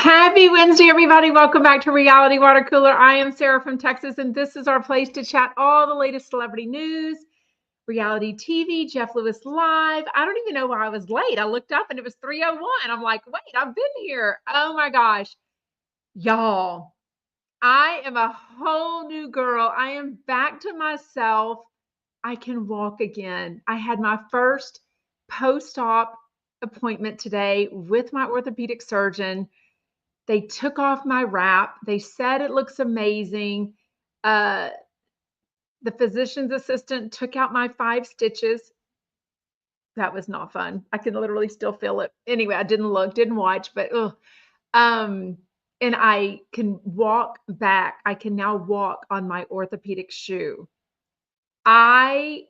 Happy Wednesday, everybody. Welcome back to Reality Water Cooler. I am Sarah from Texas, and this is our place to chat all the latest celebrity news, reality TV, Jeff Lewis Live. I don't even know why I was late. I looked up and it was 3:01. I'm like, wait, I've been here. Oh my gosh. Y'all, I am a whole new girl. I am back to myself. I can walk again. I had my first post-op appointment today with my orthopedic surgeon. They took off my wrap. They said it looks amazing. Uh, the physician's assistant took out my 5 stitches. That was not fun. I can literally still feel it. Anyway, I didn't look, didn't watch, but ugh. Um, and I can walk back. I can now walk on my orthopedic shoe. I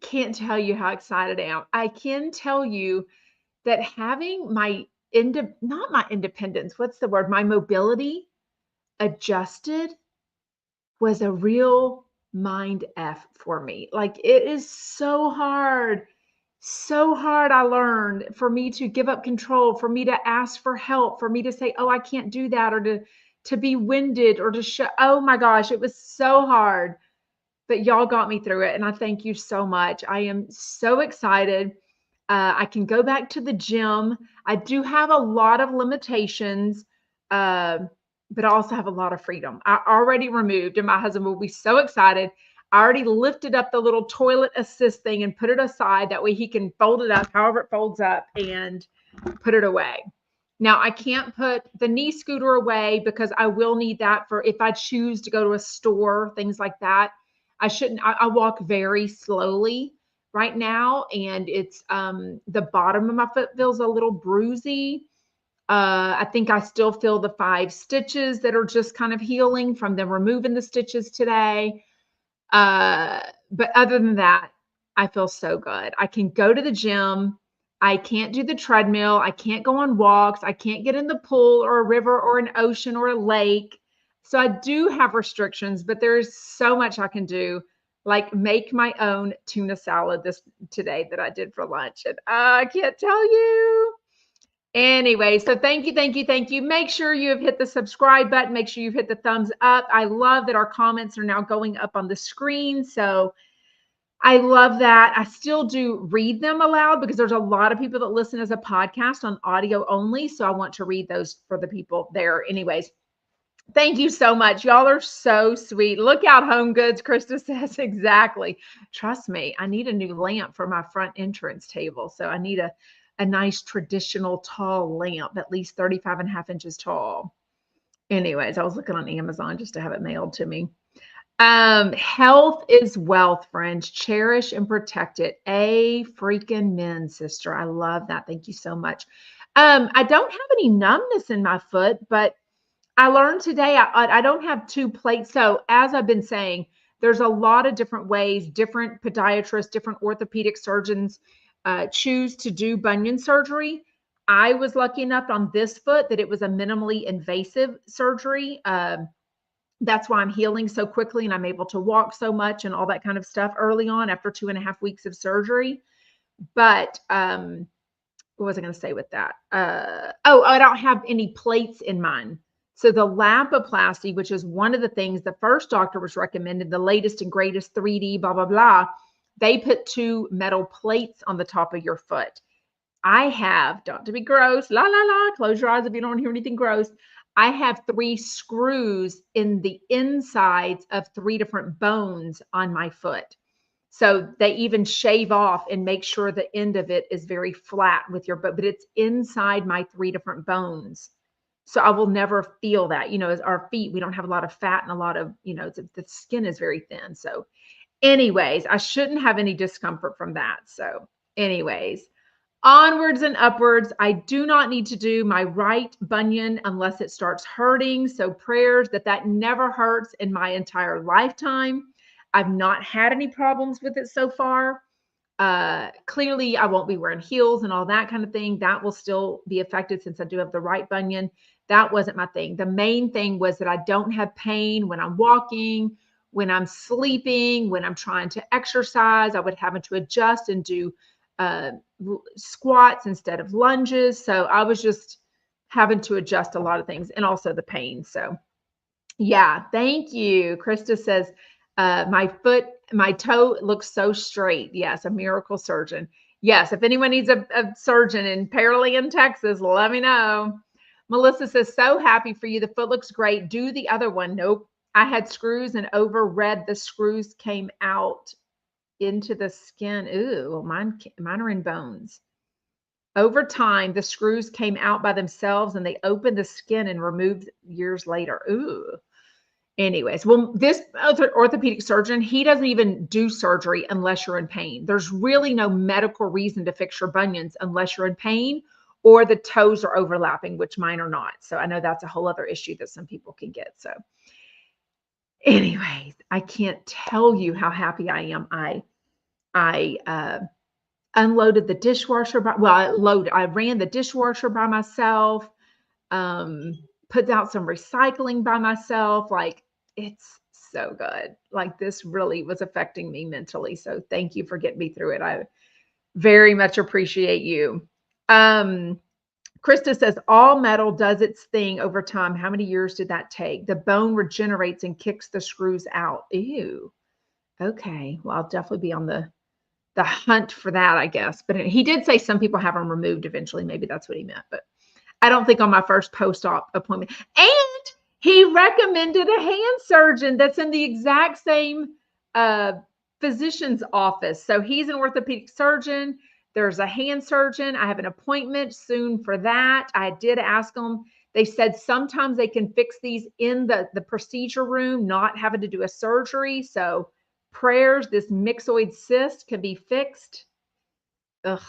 can't tell you how excited I am. I can tell you that having my not my independence, what's the word? My mobility adjusted was a real mind F for me. Like it is so hard. So hard I learned for me to give up control, for me to ask for help, for me to say, "Oh, I can't do that," or to be winded or to show. Oh my gosh, it was so hard. But y'all got me through it, and I thank you so much. I am so excited. I can go back to the gym. I do have a lot of limitations, uh, but I also have a lot of freedom. I already removed, and my husband will be so excited. I already lifted up the little toilet assist thing and put it aside. That way he can fold it up, however it folds up, and put it away. Now, I can't put the knee scooter away because I will need that for if I choose to go to a store, things like that. I shouldn't, I walk very slowly right now, and it's the bottom of my foot feels a little bruisey. I think I still feel the 5 stitches that are just kind of healing from them removing the stitches today. But other than that, I feel so good. I can go to the gym. I can't do the treadmill. I can't go on walks. I can't get in the pool or a river or an ocean or a lake. So I do have restrictions, but there's so much I can do, like make my own tuna salad this today that I did for lunch. And I can't tell you. Anyway, so thank you, thank you, thank you. Make sure you have hit the subscribe button. Make sure you've hit the thumbs up. I love that our comments are now going up on the screen. So I love that. I still do read them aloud because there's a lot of people that listen as a podcast on audio only. So I want to read those for the people there. Anyways, thank you so much. Y'all are so sweet. Look out, Home Goods. Krista says exactly. Trust me, I need a new lamp for my front entrance table. So I need a nice traditional tall lamp, at least 35 and a half inches tall. Anyways, I was looking on Amazon just to have it mailed to me. Health is wealth, friends. Cherish and protect it. A freaking men, sister. I love that. Thank you so much. I don't have any numbness in my foot, but I learned today I don't have 2 plates. So as I've been saying, there's a lot of different ways, different podiatrists, different orthopedic surgeons choose to do bunion surgery. I was lucky enough on this foot that it was a minimally invasive surgery. That's why I'm healing so quickly and I'm able to walk so much and all that kind of stuff early on after 2.5 weeks of surgery. But what was I going to say with that? I don't have any plates in mine. So the Lapiplasty, which is one of the things the first doctor was recommended, the latest and greatest 3D, blah, blah, blah, they put 2 metal plates on the top of your foot. I have, don't to be gross, la, la, la, close your eyes if you don't hear anything gross. I have 3 screws in the insides of 3 different bones on my foot. So they even shave off and make sure the end of it is very flat with your butt, but it's inside my 3 different bones. So I will never feel that. As our feet, we don't have a lot of fat and a lot of, the skin is very thin. So anyways, I shouldn't have any discomfort from that. So anyways, onwards and upwards. I do not need to do my right bunion unless it starts hurting. So prayers that never hurts in my entire lifetime. I've not had any problems with it so far. Clearly, I won't be wearing heels and all that kind of thing. That will still be affected since I do have the right bunion. That wasn't my thing. The main thing was that I don't have pain when I'm walking, when I'm sleeping, when I'm trying to exercise. I would have to adjust and do squats instead of lunges. So I was just having to adjust a lot of things and also the pain. So yeah, thank you. Krista says, my toe looks so straight. Yes, a miracle surgeon. Yes, if anyone needs a surgeon in Pearland, Texas, let me know. Melissa says, so happy for you. The foot looks great. Do the other one. Nope. I had screws and overread the screws came out into the skin. Ooh, mine are in bones. Over time, the screws came out by themselves and they opened the skin and removed years later. Ooh. Anyways, well, this orthopedic surgeon, he doesn't even do surgery unless you're in pain. There's really no medical reason to fix your bunions unless you're in pain or the toes are overlapping, which mine are not. So I know that's a whole other issue that some people can get. So anyways, I can't tell you how happy I am. I unloaded the dishwasher I ran the dishwasher by myself, put out some recycling by myself. Like, it's so good. Like, this really was affecting me mentally. So thank you for getting me through it. I very much appreciate you. Krista says, all metal does its thing over time. How many years did that take? The bone regenerates and kicks the screws out. Ew. Okay. Well, I'll definitely be on the hunt for that, I guess. But he did say some people have them removed eventually. Maybe that's what he meant. But I don't think on my first post-op appointment. And he recommended a hand surgeon that's in the exact same physician's office. So he's an orthopedic surgeon. There's a hand surgeon. I have an appointment soon for that. I did ask them. They said sometimes they can fix these in the procedure room, not having to do a surgery. So prayers, this myxoid cyst can be fixed. Ugh,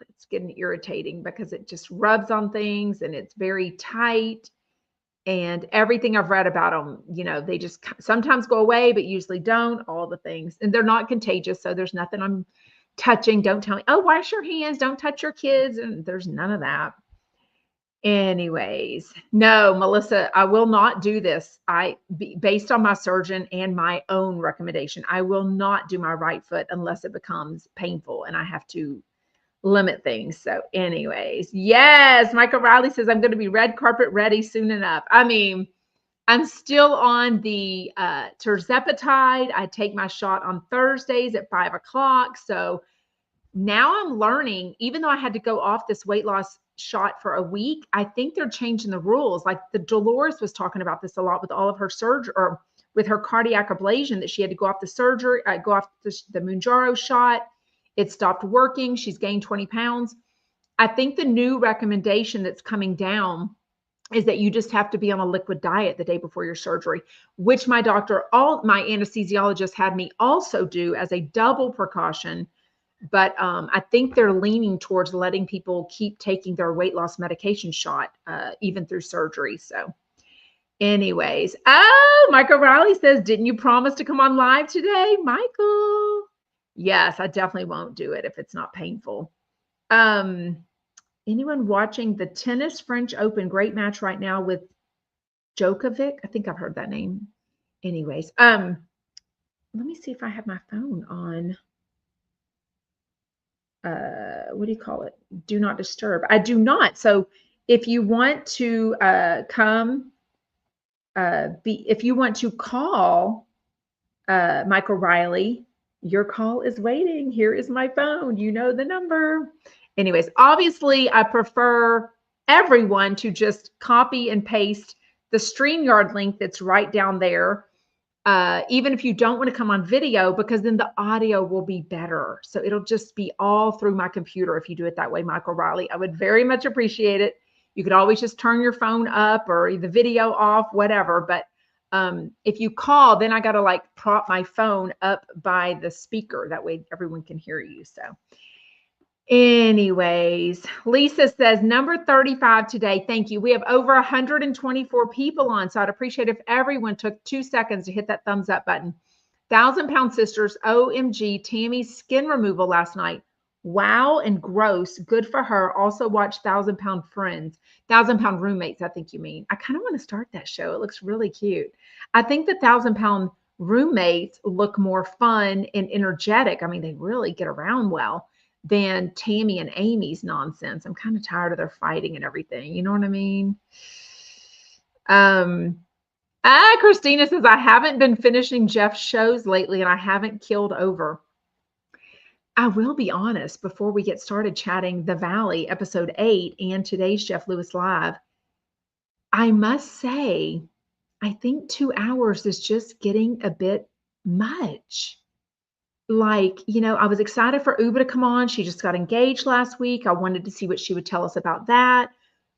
it's getting irritating because it just rubs on things and it's very tight. And everything I've read about them, they just sometimes go away, but usually don't, all the things. And they're not contagious. So there's nothing I'm touching. Don't tell me, oh, wash your hands. Don't touch your kids. And there's none of that. Anyways, no, Melissa, I will not do this. Based on my surgeon and my own recommendation, I will not do my right foot unless it becomes painful and I have to limit things. So anyways, yes, Michael Riley says, I'm going to be red carpet ready soon enough. I mean, I'm still on the tirzepatide. I take my shot on Thursdays at 5 o'clock. So now I'm learning, even though I had to go off this weight loss shot for a week, I think they're changing the rules. Like the Dolores was talking about this a lot with all of her surgery, or with her cardiac ablation, that she had to go off the surgery, go off the Mounjaro shot. It stopped working. She's gained 20 pounds. I think the new recommendation that's coming down is that you just have to be on a liquid diet the day before your surgery, which my anesthesiologist had me also do as a double precaution. But I think they're leaning towards letting people keep taking their weight loss medication shot, even through surgery. So anyways, Michael Riley says, didn't you promise to come on live today, Michael? Yes, I definitely won't do it if it's not painful. Anyone watching the tennis French Open? Great match right now with Djokovic. I think I've heard that name. Anyways, let me see if I have my phone on. What do you call it? Do not disturb. I do not. So if you want to if you want to call Michael Riley, your call is waiting. Here is my phone. You know the number. Anyways, obviously, I prefer everyone to just copy and paste the StreamYard link that's right down there. Even if you don't want to come on video, because then the audio will be better. So it'll just be all through my computer if you do it that way, Michael Riley. I would very much appreciate it. You could always just turn your phone up or the video off, whatever. But if you call, then I got to like prop my phone up by the speaker. That way everyone can hear you. So anyways, Lisa says, number 35 today. Thank you. We have over 124 people on, so I'd appreciate if everyone took 2 seconds to hit that thumbs up button. 1,000-Pound Sisters, OMG, Tammy's skin removal last night. Wow and gross. Good for her. Also watch 1,000-Pound Friends. 1,000-Pound Roommates, I think you mean. I kind of want to start that show. It looks really cute. I think the 1,000-Pound Roommates look more fun and energetic. I mean, they really get around well than Tammy and Amy's nonsense. I'm kind of tired of their fighting and everything. You know what I mean? Christina says, I haven't been finishing Jeff's shows lately and I haven't killed over. I will be honest, before we get started chatting The Valley, episode 8, and today's Jeff Lewis Live, I must say, I think 2 hours is just getting a bit much. Like, I was excited for Uba to come on. She just got engaged last week. I wanted to see what she would tell us about that,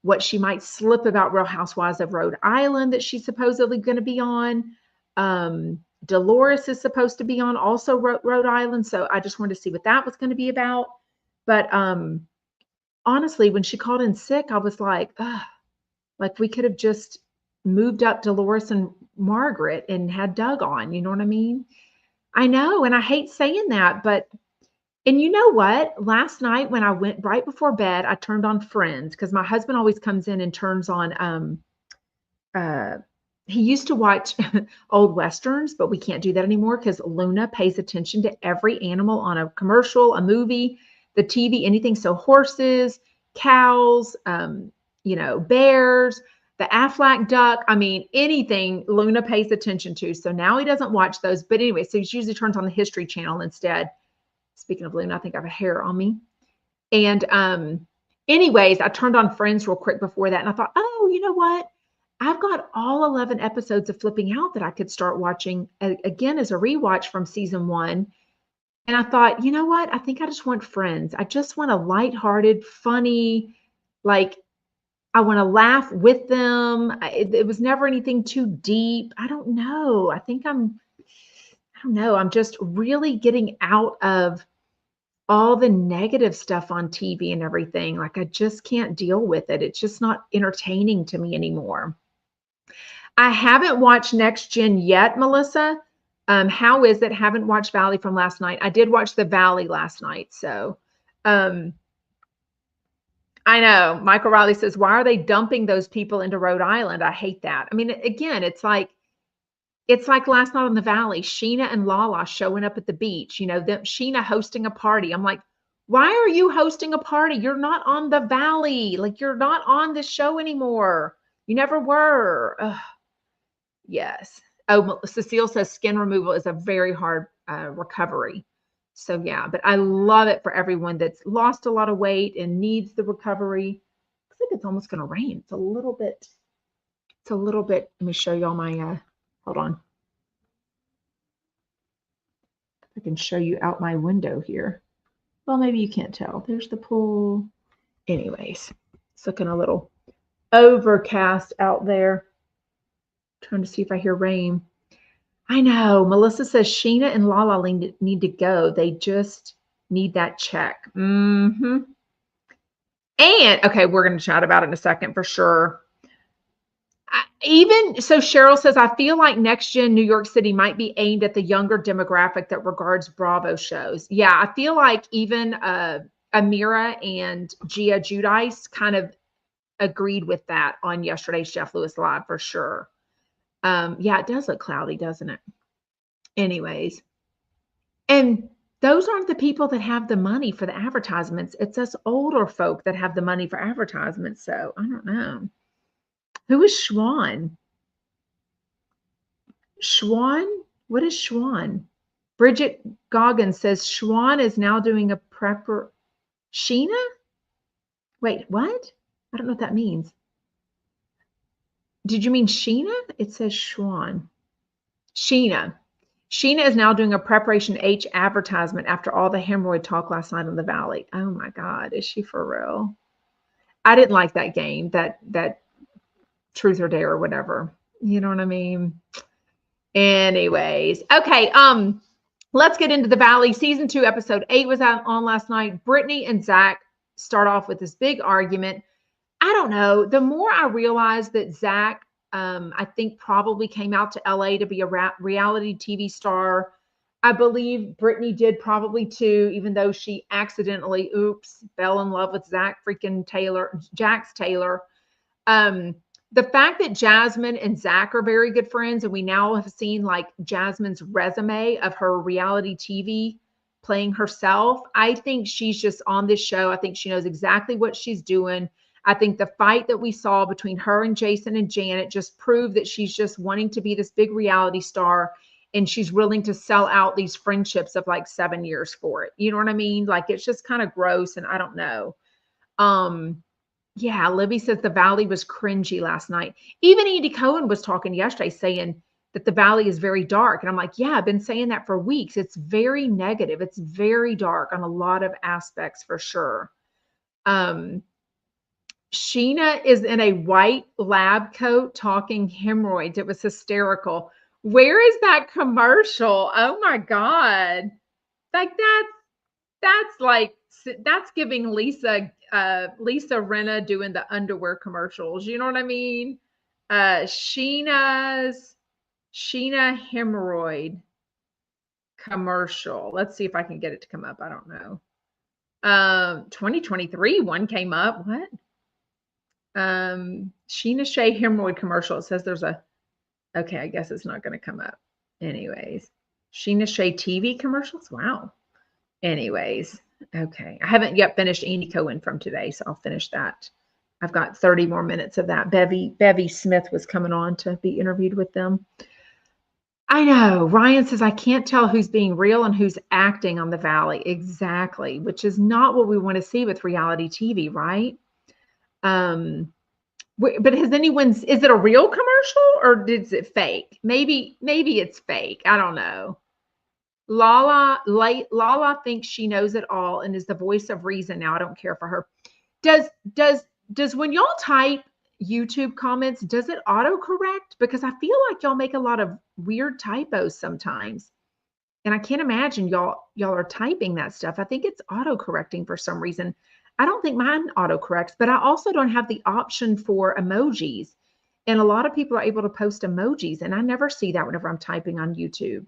what she might slip about Real Housewives of Rhode Island that she's supposedly going to be on. Dolores is supposed to be on also Rhode Island. So I just wanted to see what that was going to be about. But honestly, when she called in sick, I was like, like we could have just moved up Dolores and Margaret and had Doug on. You know what I mean? I know. And I hate saying that, and you know what? Last night when I went right before bed, I turned on Friends because my husband always comes in and turns on, he used to watch old Westerns, but we can't do that anymore because Luna pays attention to every animal on a commercial, a movie, the TV, anything. So horses, cows, bears, the Aflac duck. I mean, anything Luna pays attention to. So now he doesn't watch those. But anyway, so he usually turns on the History Channel instead. Speaking of Luna, I think I have a hair on me. And anyways, I turned on Friends real quick before that. And I thought, oh, you know what? I've got all 11 episodes of Flipping Out that I could start watching again as a rewatch from season 1. And I thought, you know what? I think I just want Friends. I just want a lighthearted, funny, like I want to laugh with them. It was never anything too deep. I don't know. I don't know. I'm just really getting out of all the negative stuff on TV and everything. Like I just can't deal with it. It's just not entertaining to me anymore. I haven't watched Next Gen yet, Melissa. How is it? Haven't watched Valley from last night. I did watch The Valley last night. So I know. Michael Riley says, why are they dumping those people into Rhode Island? I hate that. I mean, again, it's like last night on The Valley, Sheena and Lala showing up at the beach, Sheena hosting a party. I'm like, why are you hosting a party? You're not on The Valley. Like you're not on this show anymore. You never were. Ugh. Yes. Oh, Cecile says skin removal is a very hard recovery. So yeah, but I love it for everyone that's lost a lot of weight and needs the recovery. Looks like it's almost going to rain. It's a little bit. Let me show y'all my, hold on. I can show you out my window here. Well, maybe you can't tell. There's the pool. Anyways, it's looking a little overcast out there. Trying to see if I hear rain. I know. Melissa says Sheena and Lala need to go. They just need that check. And okay, we're going to chat about it in a second for sure. Cheryl says, I feel like Next Gen New York City might be aimed at the younger demographic that regards Bravo shows. Yeah, I feel like even Amira and Gia Giudice kind of agreed with that on yesterday's Jeff Lewis Live for sure. Yeah, it does look cloudy, doesn't it? Anyways, and those aren't the people that have the money for the advertisements. It's us older folk that have the money for advertisements. So I don't know. Who is Schwan? Schwan? What is Schwan? Bridget Goggins says Schwan is now doing a prepper. Sheena? Wait, what? I don't know what that means. Did you mean Sheena? It says Schwan. Sheena. Sheena is now doing a Preparation H advertisement after all the hemorrhoid talk last night on The Valley. Oh my God, is she for real? I didn't like that game, that Truth or Dare or whatever. You know what I mean? Anyways, okay. Let's get into The Valley. Season 2, episode 8 was on last night. Brittany and Zach start off with this big argument. I don't know. The more I realize that Zach, I think probably came out to LA to be a reality TV star. I believe Brittany did probably too, even though she accidentally, fell in love with Jax Taylor. The fact that Jasmine and Zach are very good friends, and we now have seen like Jasmine's resume of her reality TV playing herself. I think she's just on this show. I think she knows exactly what she's doing. I think the fight that we saw between her and Jason and Janet just proved that she's just wanting to be this big reality star, and she's willing to sell out these friendships of like 7 years for it. You know what I mean? Like, it's just kind of gross, and I don't know. Yeah, Libby says the Valley was cringy last night. Even Andy Cohen was talking yesterday saying that the Valley is very dark. And I'm like, yeah, I've been saying that for weeks. It's very negative. It's very dark on a lot of aspects for sure. Sheena is in a white lab coat talking hemorrhoids. It was hysterical. Where is that commercial? Oh my God. Like that's giving Lisa Rinna doing the underwear commercials. You know what I mean? Sheena hemorrhoid commercial. Let's see if I can get it to come up. I don't know. 2023 one came up. What? Sheena Shea hemorrhoid commercial. It says there's a, okay, I guess it's not going to come up. Anyways, Sheena Shea TV commercials. Wow. Anyways, okay. I haven't yet finished Andy Cohen from today, so I'll finish that. I've got 30 more minutes of that. Bevy Smith was coming on to be interviewed with them. I know. Ryan says, I can't tell who's being real and who's acting on the Valley. Exactly, which is not what we want to see with reality TV, right? But has is it a real commercial or is it fake? Maybe it's fake. I don't know. Lala thinks she knows it all and is the voice of reason now. I don't care for her. Does when y'all type YouTube comments, does it autocorrect? Because I feel like y'all make a lot of weird typos sometimes. And I can't imagine y'all are typing that stuff. I think it's autocorrecting for some reason. I don't think mine autocorrects, but I also don't have the option for emojis. And a lot of people are able to post emojis, and I never see that whenever I'm typing on YouTube.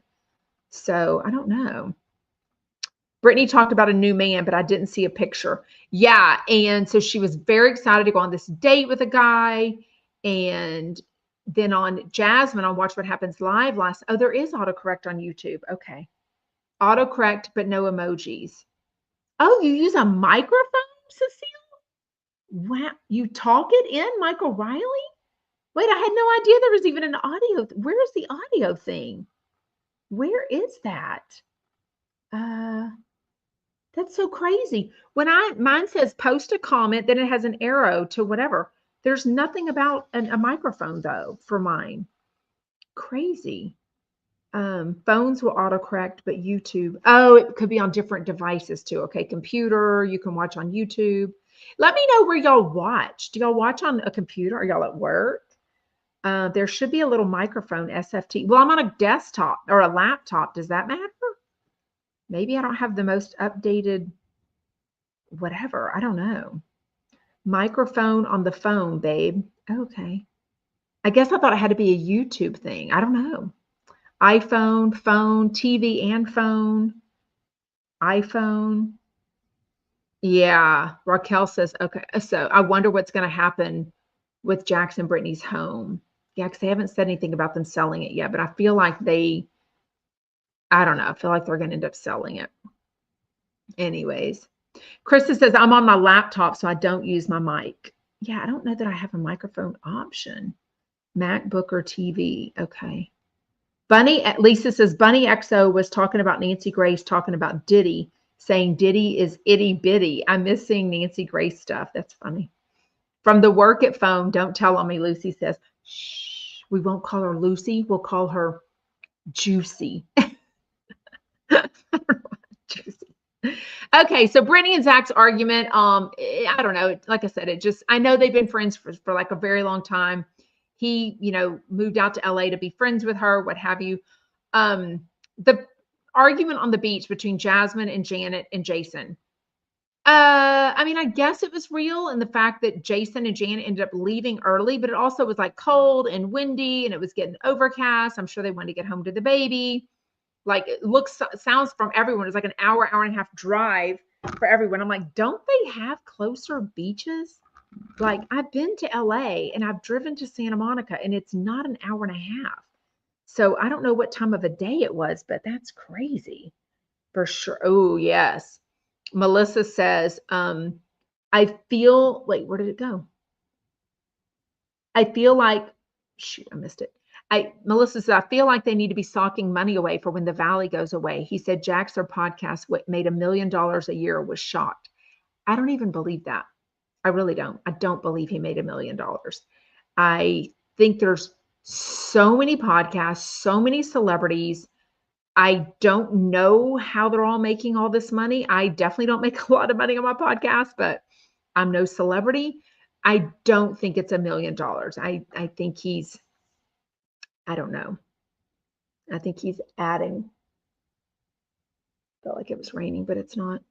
So I don't know. Brittany talked about a new man, but I didn't see a picture. Yeah. And so she was very excited to go on this date with a guy. And then on Jasmine, on Watch What Happens Live oh, there is autocorrect on YouTube. Okay. Autocorrect, but no emojis. Oh, you use a microphone, Cecile? Wow. You talk it in, Michael Riley? Wait, I had no idea there was even an audio. Where is the audio thing? Where is that? That's so crazy. When mine says post a comment, then it has an arrow to whatever. There's nothing about a microphone though for mine. Crazy. Phones will autocorrect, but YouTube. Oh, it could be on different devices too. Okay, computer, you can watch on YouTube. Let me know where y'all watch. Do y'all watch on a computer? Are y'all at work? There should be a little microphone, SFT. Well, I'm on a desktop or a laptop. Does that matter? Maybe I don't have the most updated whatever. I don't know. Microphone on the phone, babe. Okay. I guess I thought it had to be a YouTube thing. I don't know. iPhone, phone, TV and phone. iPhone. Yeah. Raquel says, okay. So I wonder what's going to happen with Jackson Brittany's home. Yeah, because they haven't said anything about them selling it yet, but I feel like I don't know. I feel like they're going to end up selling it. Anyways, Krista says, I'm on my laptop, so I don't use my mic. Yeah, I don't know that I have a microphone option. MacBook or TV. Okay. Lisa says, Bunny XO was talking about Nancy Grace, talking about Diddy, saying Diddy is itty bitty. I miss seeing Nancy Grace stuff. That's funny. From the work at phone, don't tell on me, Lucy says. Shh, we won't call her Lucy. We'll call her Juicy. Juicy. Okay, so Brittany and Zach's argument, I don't know. Like I said, I know they've been friends for like a very long time. He, moved out to LA to be friends with her, what have you. The argument on the beach between Jasmine and Janet and Jason. I mean, I guess it was real in the fact that Jason and Janet ended up leaving early, but it also was like cold and windy and it was getting overcast. I'm sure they wanted to get home to the baby. Like it sounds from everyone, it's like an hour and a half drive for everyone. I'm like, don't they have closer beaches? Like I've been to LA and I've driven to Santa Monica and it's not an hour and a half. So I don't know what time of a day it was, but that's crazy. For sure. Oh, yes. Melissa says, I feel, wait, where did it go? I feel like, shoot, I missed it. Melissa says, I feel like they need to be socking money away for when the Valley goes away. He said Jack's their podcast made $1 million a year, was shocked. I don't even believe that. I really don't. I don't believe he made $1 million. I think there's so many podcasts, so many celebrities. I don't know how they're all making all this money. I definitely don't make a lot of money on my podcast, but I'm no celebrity. I don't think it's $1 million. I think I don't know. I think he's adding. Felt like it was raining, but it's not.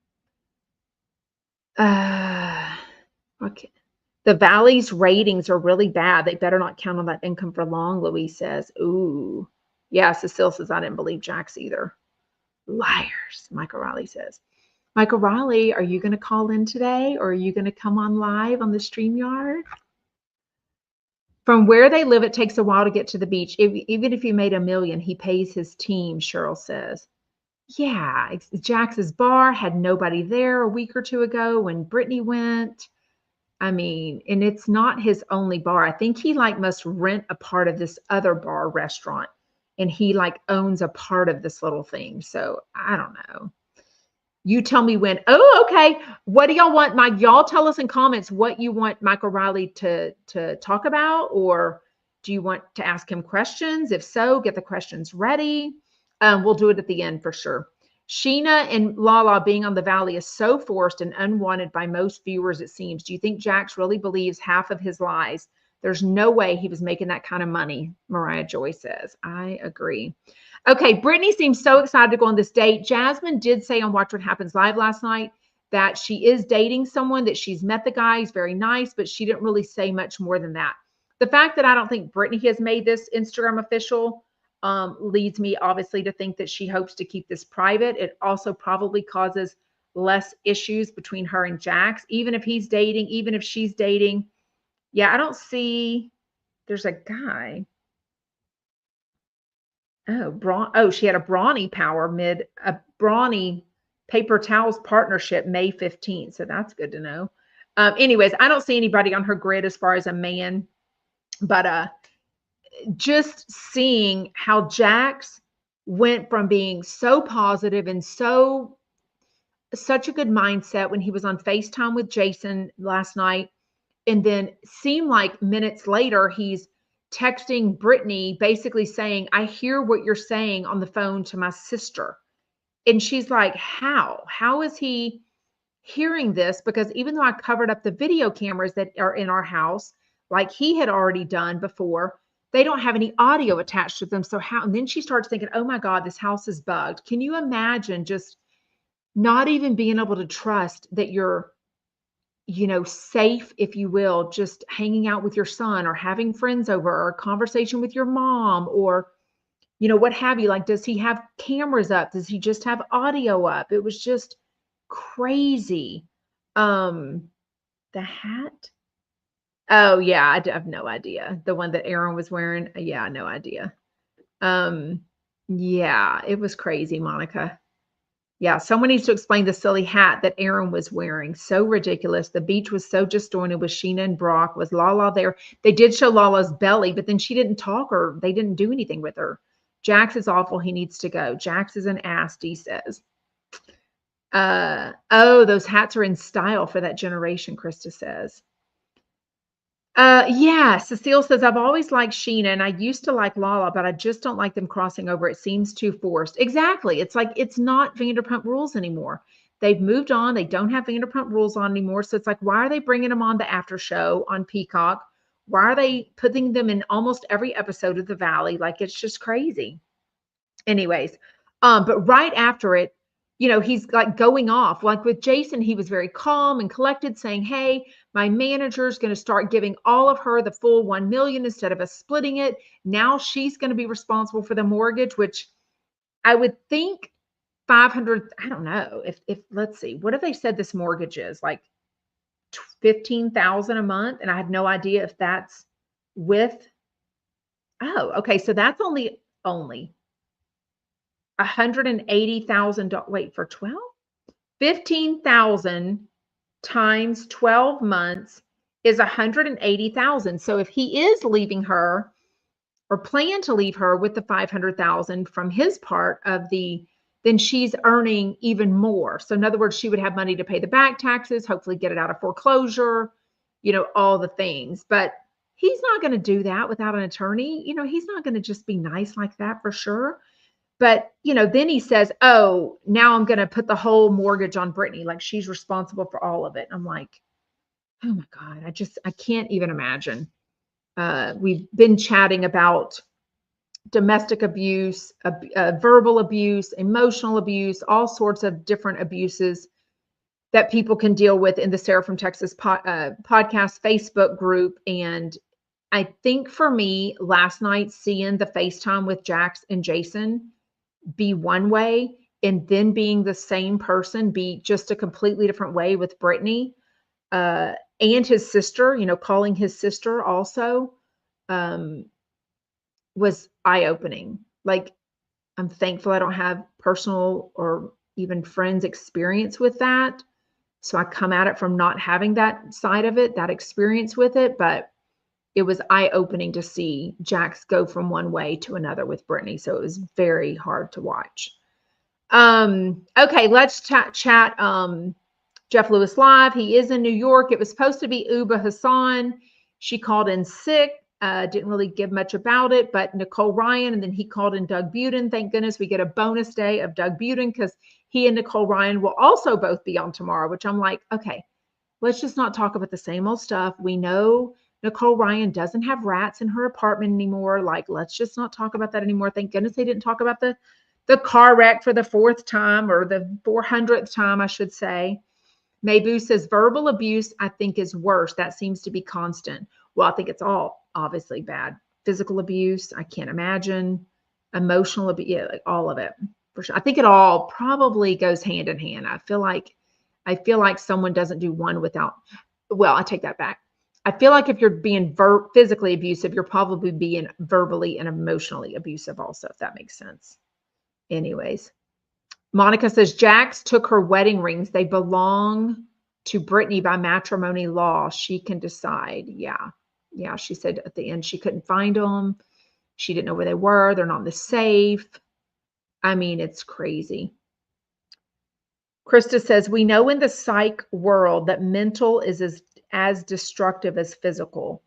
Okay. The Valley's ratings are really bad. They better not count on that income for long, Louise says. Ooh. Yeah, Cecile says, I didn't believe Jax either. Liars, Michael Riley says. Michael Riley, are you going to call in today, or are you going to come on live on the StreamYard? From where they live, it takes a while to get to the beach. Even if he made $1 million, he pays his team, Cheryl says. Yeah, Jax's bar had nobody there a week or two ago when Brittany went. I mean, and it's not his only bar. I think he must rent a part of this other bar restaurant, and he owns a part of this little thing. So I don't know. You tell me when. Oh, okay. What do y'all want, Mike? Y'all tell us in comments what you want Michael Riley to talk about, or do you want to ask him questions? If so, get the questions ready. We'll do it at the end for sure. Sheena and Lala being on the Valley is so forced and unwanted by most viewers, it seems. Do you think Jax really believes half of his lies? There's no way he was making that kind of money, Mariah Joy says. I agree. Okay, Brittany seems so excited to go on this date. Jasmine did say on Watch What Happens Live last night that she is dating someone, that she's met the guy. He's very nice, but she didn't really say much more than that. The fact that I don't think Brittany has made this Instagram official leads me obviously to think that she hopes to keep this private. It also probably causes less issues between her and Jax, even if he's dating, even if she's dating. Yeah, I don't see, there's a guy. Oh, she had a Brawny Brawny paper towels partnership May 15th. So that's good to know. Anyways, I don't see anybody on her grid as far as a man, but just seeing how Jax went from being so positive and such a good mindset when he was on FaceTime with Jason last night, and then seemed like minutes later he's texting Brittany basically saying, I hear what you're saying on the phone to my sister. And she's like, how is he hearing this? Because even though I covered up the video cameras that are in our house, like he had already done before, they don't have any audio attached to them. So how? And then she starts thinking, oh my God, this house is bugged. Can you imagine just not even being able to trust that you're, safe, if you will, just hanging out with your son or having friends over or a conversation with your mom or, what have you? Like, does he have cameras up? Does he just have audio up? It was just crazy. The hat. Oh yeah, I have no idea. The one that Aaron was wearing. Yeah, no idea. Yeah, it was crazy, Monica. Yeah, someone needs to explain the silly hat that Aaron was wearing. So ridiculous. The beach was so disjointed with Sheena and Brock. Was Lala there? They did show Lala's belly, but then she didn't talk or they didn't do anything with her. Jax is awful. He needs to go. Jax is an ass, Dee says. Oh, those hats are in style for that generation, Krista says. Yeah, Cecile says, I've always liked Sheena and I used to like Lala, but I just don't like them crossing over. It seems too forced. Exactly. It's like, it's not Vanderpump Rules anymore. They've moved on. They don't have Vanderpump Rules on anymore. So it's like, why are they bringing them on the after show on Peacock? Why are they putting them in almost every episode of The Valley? Like, it's just crazy. Anyways, but right after it, he's like going off. Like with Jason, he was very calm and collected, saying, hey, my manager is going to start giving all of her the full 1 million instead of us splitting it. Now she's going to be responsible for the mortgage, which I would think 500. I don't know if let's see, what have they said this mortgage is like 15,000 a month. And I have no idea if that's with, oh, okay. So that's only, $180,000. Wait, for 12? 15,000 times 12 months is 180,000. So if he is leaving her or plan to leave her with the 500,000 from his part of the, then she's earning even more. So in other words, she would have money to pay the back taxes, hopefully get it out of foreclosure, all the things. But he's not going to do that without an attorney. He's not going to just be nice like that for sure. But, then he says, oh, now I'm going to put the whole mortgage on Brittany. Like she's responsible for all of it. I'm like, oh my God, I can't even imagine. We've been chatting about domestic abuse, verbal abuse, emotional abuse, all sorts of different abuses that people can deal with in the Sarah from Texas podcast Facebook group. And I think for me, last night, seeing the FaceTime with Jax and Jason be one way, and then being the same person be just a completely different way with Brittany, and his sister, calling his sister also, was eye-opening. Like, I'm thankful I don't have personal or even friends experience with that. So I come at it from not having that side of it, that experience with it. But it was eye-opening to see Jax go from one way to another with Brittany. So it was very hard to watch. Okay, let's chat Jeff Lewis Live. He is in New York. It was supposed to be Uba Hassan. She called in sick. Didn't really give much about it, but Nicole Ryan, and then he called in Doug Buden. Thank goodness we get a bonus day of Doug Buden, because he and Nicole Ryan will also both be on tomorrow, which I'm like, okay, let's just not talk about the same old stuff. We know Nicole Ryan doesn't have rats in her apartment anymore. Like, let's just not talk about that anymore. Thank goodness they didn't talk about the car wreck for the 4th time, or the 400th time, I should say. Maybu says verbal abuse, I think, is worse. That seems to be constant. Well, I think it's all obviously bad. Physical abuse, I can't imagine. Emotional abuse, yeah, like all of it for sure. I think it all probably goes hand in hand. I feel like someone doesn't do one without. Well, I take that back. I feel like if you're being physically abusive, you're probably being verbally and emotionally abusive also, if that makes sense. Anyways, Monica says Jax took her wedding rings. They belong to Brittany by matrimony law. She can decide. Yeah. She said at the end she couldn't find them. She didn't know where they were. They're not in the safe. I mean, it's crazy. Krista says, we know in the psych world that mental is as destructive as physical.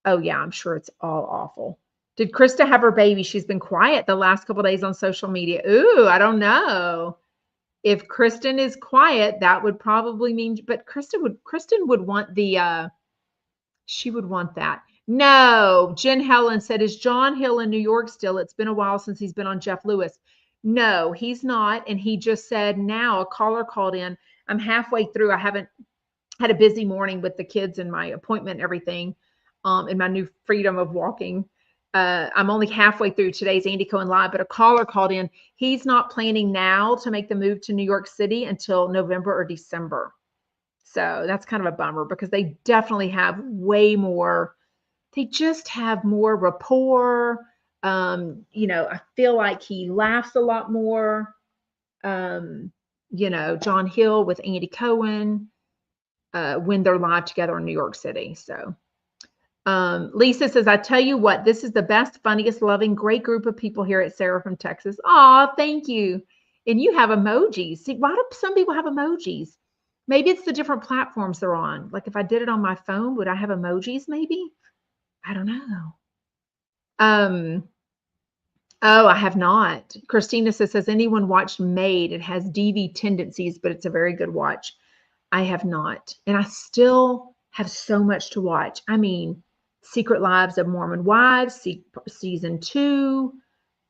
Oh yeah, I'm sure it's all awful. Did Krista have her baby? She's been quiet the last couple of days on social media. Ooh, I don't know. If Kristen is quiet, that would probably mean, but Kristen would want she would want that. No, Jen Helen said, is John Hill in New York still? It's been a while since he's been on Jeff Lewis. No, he's not. And he just said now, a caller called in. I'm halfway through. I haven't had a busy morning with the kids and my appointment and everything, and my new freedom of walking. I'm only halfway through today's Andy Cohen Live, but a caller called in. He's not planning now to make the move to New York City until November or December. So that's kind of a bummer, because they definitely have way more. They just have more rapport. I feel like he laughs a lot more. John Hill with Andy Cohen, when they're live together in New York City. So Lisa says, I tell you what, this is the best, funniest, loving, great group of people here at Sarah from Texas. Aw, thank you. And you have emojis. See, why do some people have emojis? Maybe it's the different platforms they're on. Like if I did it on my phone, would I have emojis maybe? I don't know. Oh, I have not. Christina says, has anyone watched Maid? It has DV tendencies, but it's a very good watch. I have not. And I still have so much to watch. I mean, Secret Lives of Mormon Wives, season 2,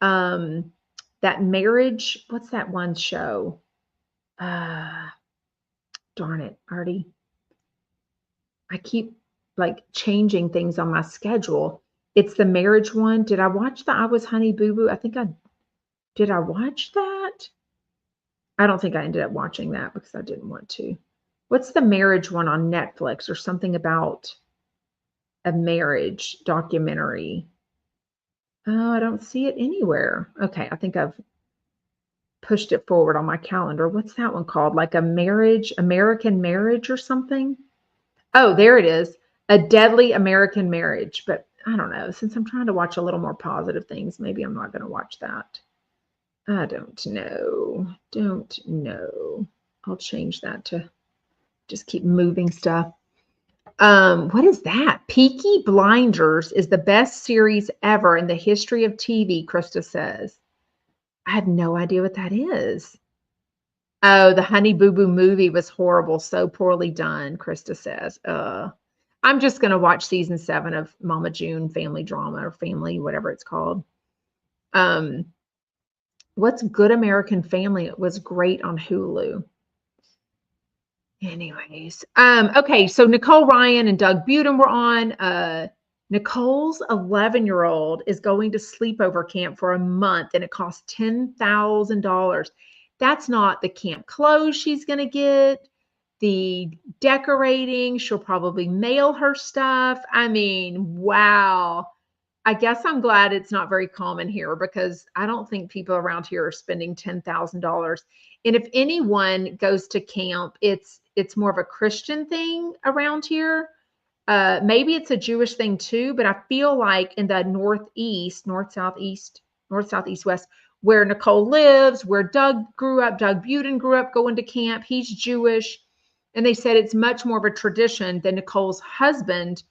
that marriage, what's that one show? Darn it, Artie. I keep like changing things on my schedule. It's the marriage one. Did I watch the I Was Honey Boo Boo? Did I watch that? I don't think I ended up watching that because I didn't want to. What's the marriage one on Netflix, or something about a marriage documentary? Oh, I don't see it anywhere. Okay, I think I've pushed it forward on my calendar. What's that one called? Like a marriage, American Marriage or something? Oh, there it is. A Deadly American Marriage. But I don't know. Since I'm trying to watch a little more positive things, maybe I'm not going to watch that. I don't know. Don't know. I'll change that to just keep moving stuff. What is that? Peaky Blinders is the best series ever in the history of TV, Krista says. I have no idea what that is. Oh, the Honey Boo Boo movie was horrible, so poorly done, Krista says. I'm just gonna watch season 7 of Mama June family drama or family, whatever it's called. Um, what's Good American Family? It was great on Hulu. Anyways, okay, so Nicole Ryan and Doug Buden were on. Nicole's 11-year-old is going to sleepover camp for a month and it costs $10,000. That's not the camp clothes she's going to get, the decorating. She'll probably mail her stuff. I mean, wow. I guess I'm glad it's not very common here because I don't think people around here are spending $10,000. And if anyone goes to camp, it's more of a Christian thing around here. Maybe it's a Jewish thing too, but I feel like in the northeast, north, south, east, west, where Nicole lives, where Doug grew up, Doug Buden grew up going to camp. He's Jewish. And they said it's much more of a tradition than Nicole's husband,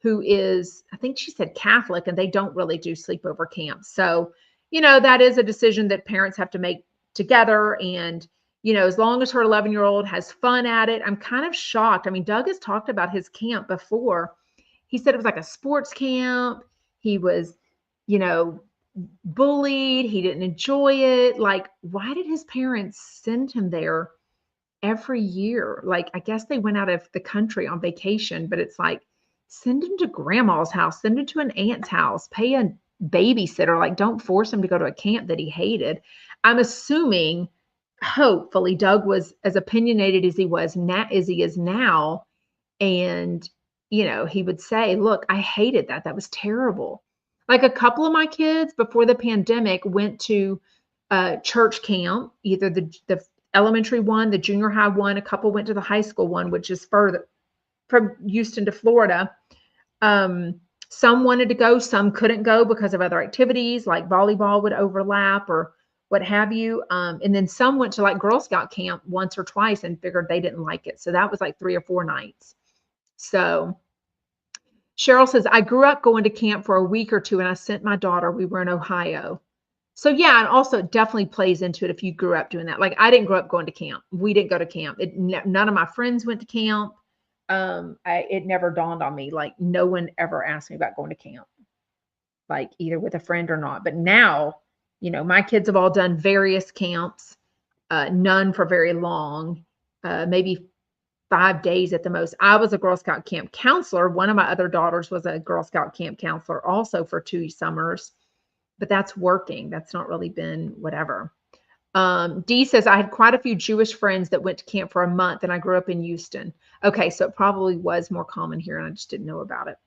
who is, I think she said Catholic, and they don't really do sleepover camps. So, that is a decision that parents have to make together. And, as long as her 11-year-old has fun at it, I'm kind of shocked. I mean, Doug has talked about his camp before. He said it was like a sports camp. He was, you know, bullied. He didn't enjoy it. Like, why did his parents send him there every year? Like, I guess they went out of the country on vacation, but it's like, send him to grandma's house, send him to an aunt's house, pay a babysitter. Like, don't force him to go to a camp that he hated. I'm assuming, hopefully, Doug was as opinionated as he is now. And, he would say, look, I hated that. That was terrible. Like a couple of my kids before the pandemic went to church camp, either the elementary one, the junior high one, a couple went to the high school one, which is further from Houston to Florida. Some wanted to go, some couldn't go because of other activities like volleyball would overlap or what have you. And then some went to like Girl Scout camp once or twice and figured they didn't like it. So that was like 3 or 4 nights. So Cheryl says, I grew up going to camp for a week or two and I sent my daughter. We were in Ohio. So yeah, and also it definitely plays into it if you grew up doing that. Like I didn't grow up going to camp. We didn't go to camp. None of my friends went to camp. It never dawned on me. Like no one ever asked me about going to camp, like either with a friend or not. But now, my kids have all done various camps, none for very long, maybe 5 days at the most. I was a Girl Scout camp counselor. One of my other daughters was a Girl Scout camp counselor also for 2 summers, but that's working. That's not really been whatever. Dee says, I had quite a few Jewish friends that went to camp for a month and I grew up in Houston. Okay, so it probably was more common here and I just didn't know about it.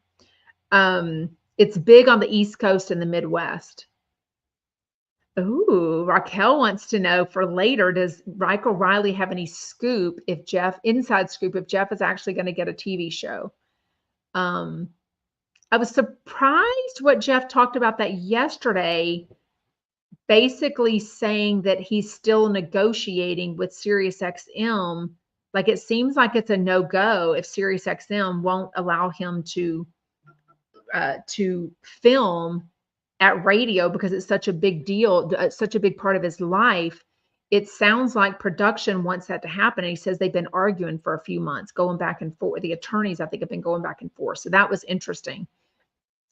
It's big on the East Coast and the Midwest. Ooh, Raquel wants to know for later, does Michael Riley have any scoop inside scoop, if Jeff is actually going to get a TV show? I was surprised what Jeff talked about that yesterday, basically saying that he's still negotiating with SiriusXM. Like it seems like it's a no-go if SiriusXM won't allow him to film at radio because it's such a big deal, such a big part of his life. It sounds like production wants that to happen. And he says they've been arguing for a few months, going back and forth. The attorneys, I think, have been going back and forth. So that was interesting.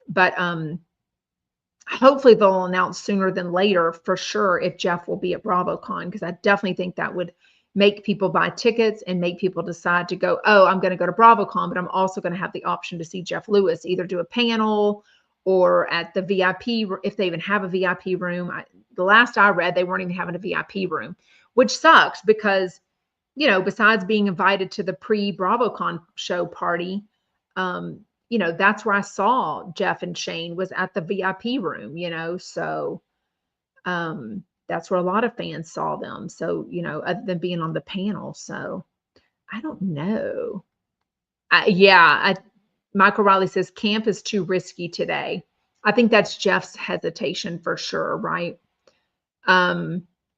But hopefully they'll announce sooner than later for sure if Jeff will be at BravoCon, because I definitely think that would make people buy tickets and make people decide to go, oh, I'm going to go to BravoCon, but I'm also going to have the option to see Jeff Lewis, either do a panel or at the VIP, if they even have a VIP room. The last I read, they weren't even having a VIP room, which sucks because, besides being invited to the pre-BravoCon show party, that's where I saw Jeff and Shane was at the VIP room, so that's where a lot of fans saw them. So, other than being on the panel. So I don't know. Michael Riley says camp is too risky today. I think that's Jeff's hesitation for sure, right?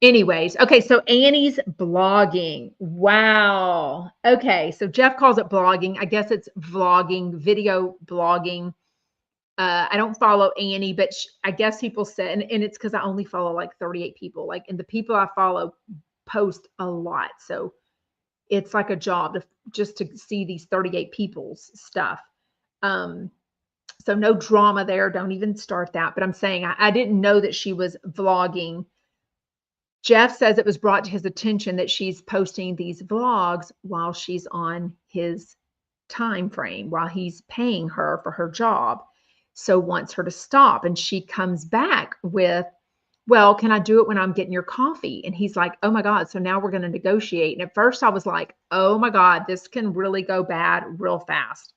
Anyways, okay, so Annie's blogging. Wow. Okay, so Jeff calls it blogging. I guess it's vlogging, video blogging. I don't follow Annie, but I guess people say, and it's because I only follow like 38 people. And the people I follow post a lot. So it's like a job just to see these 38 people's stuff. So no drama there. Don't even start that. But I'm saying I didn't know that she was vlogging. Jeff says it was brought to his attention that she's posting these vlogs while she's on his time frame, while he's paying her for her job. So wants her to stop. And she comes back with, well, can I do it when I'm getting your coffee? And he's like, oh my God. So now we're going to negotiate. And at first I was like, oh my God, this can really go bad real fast.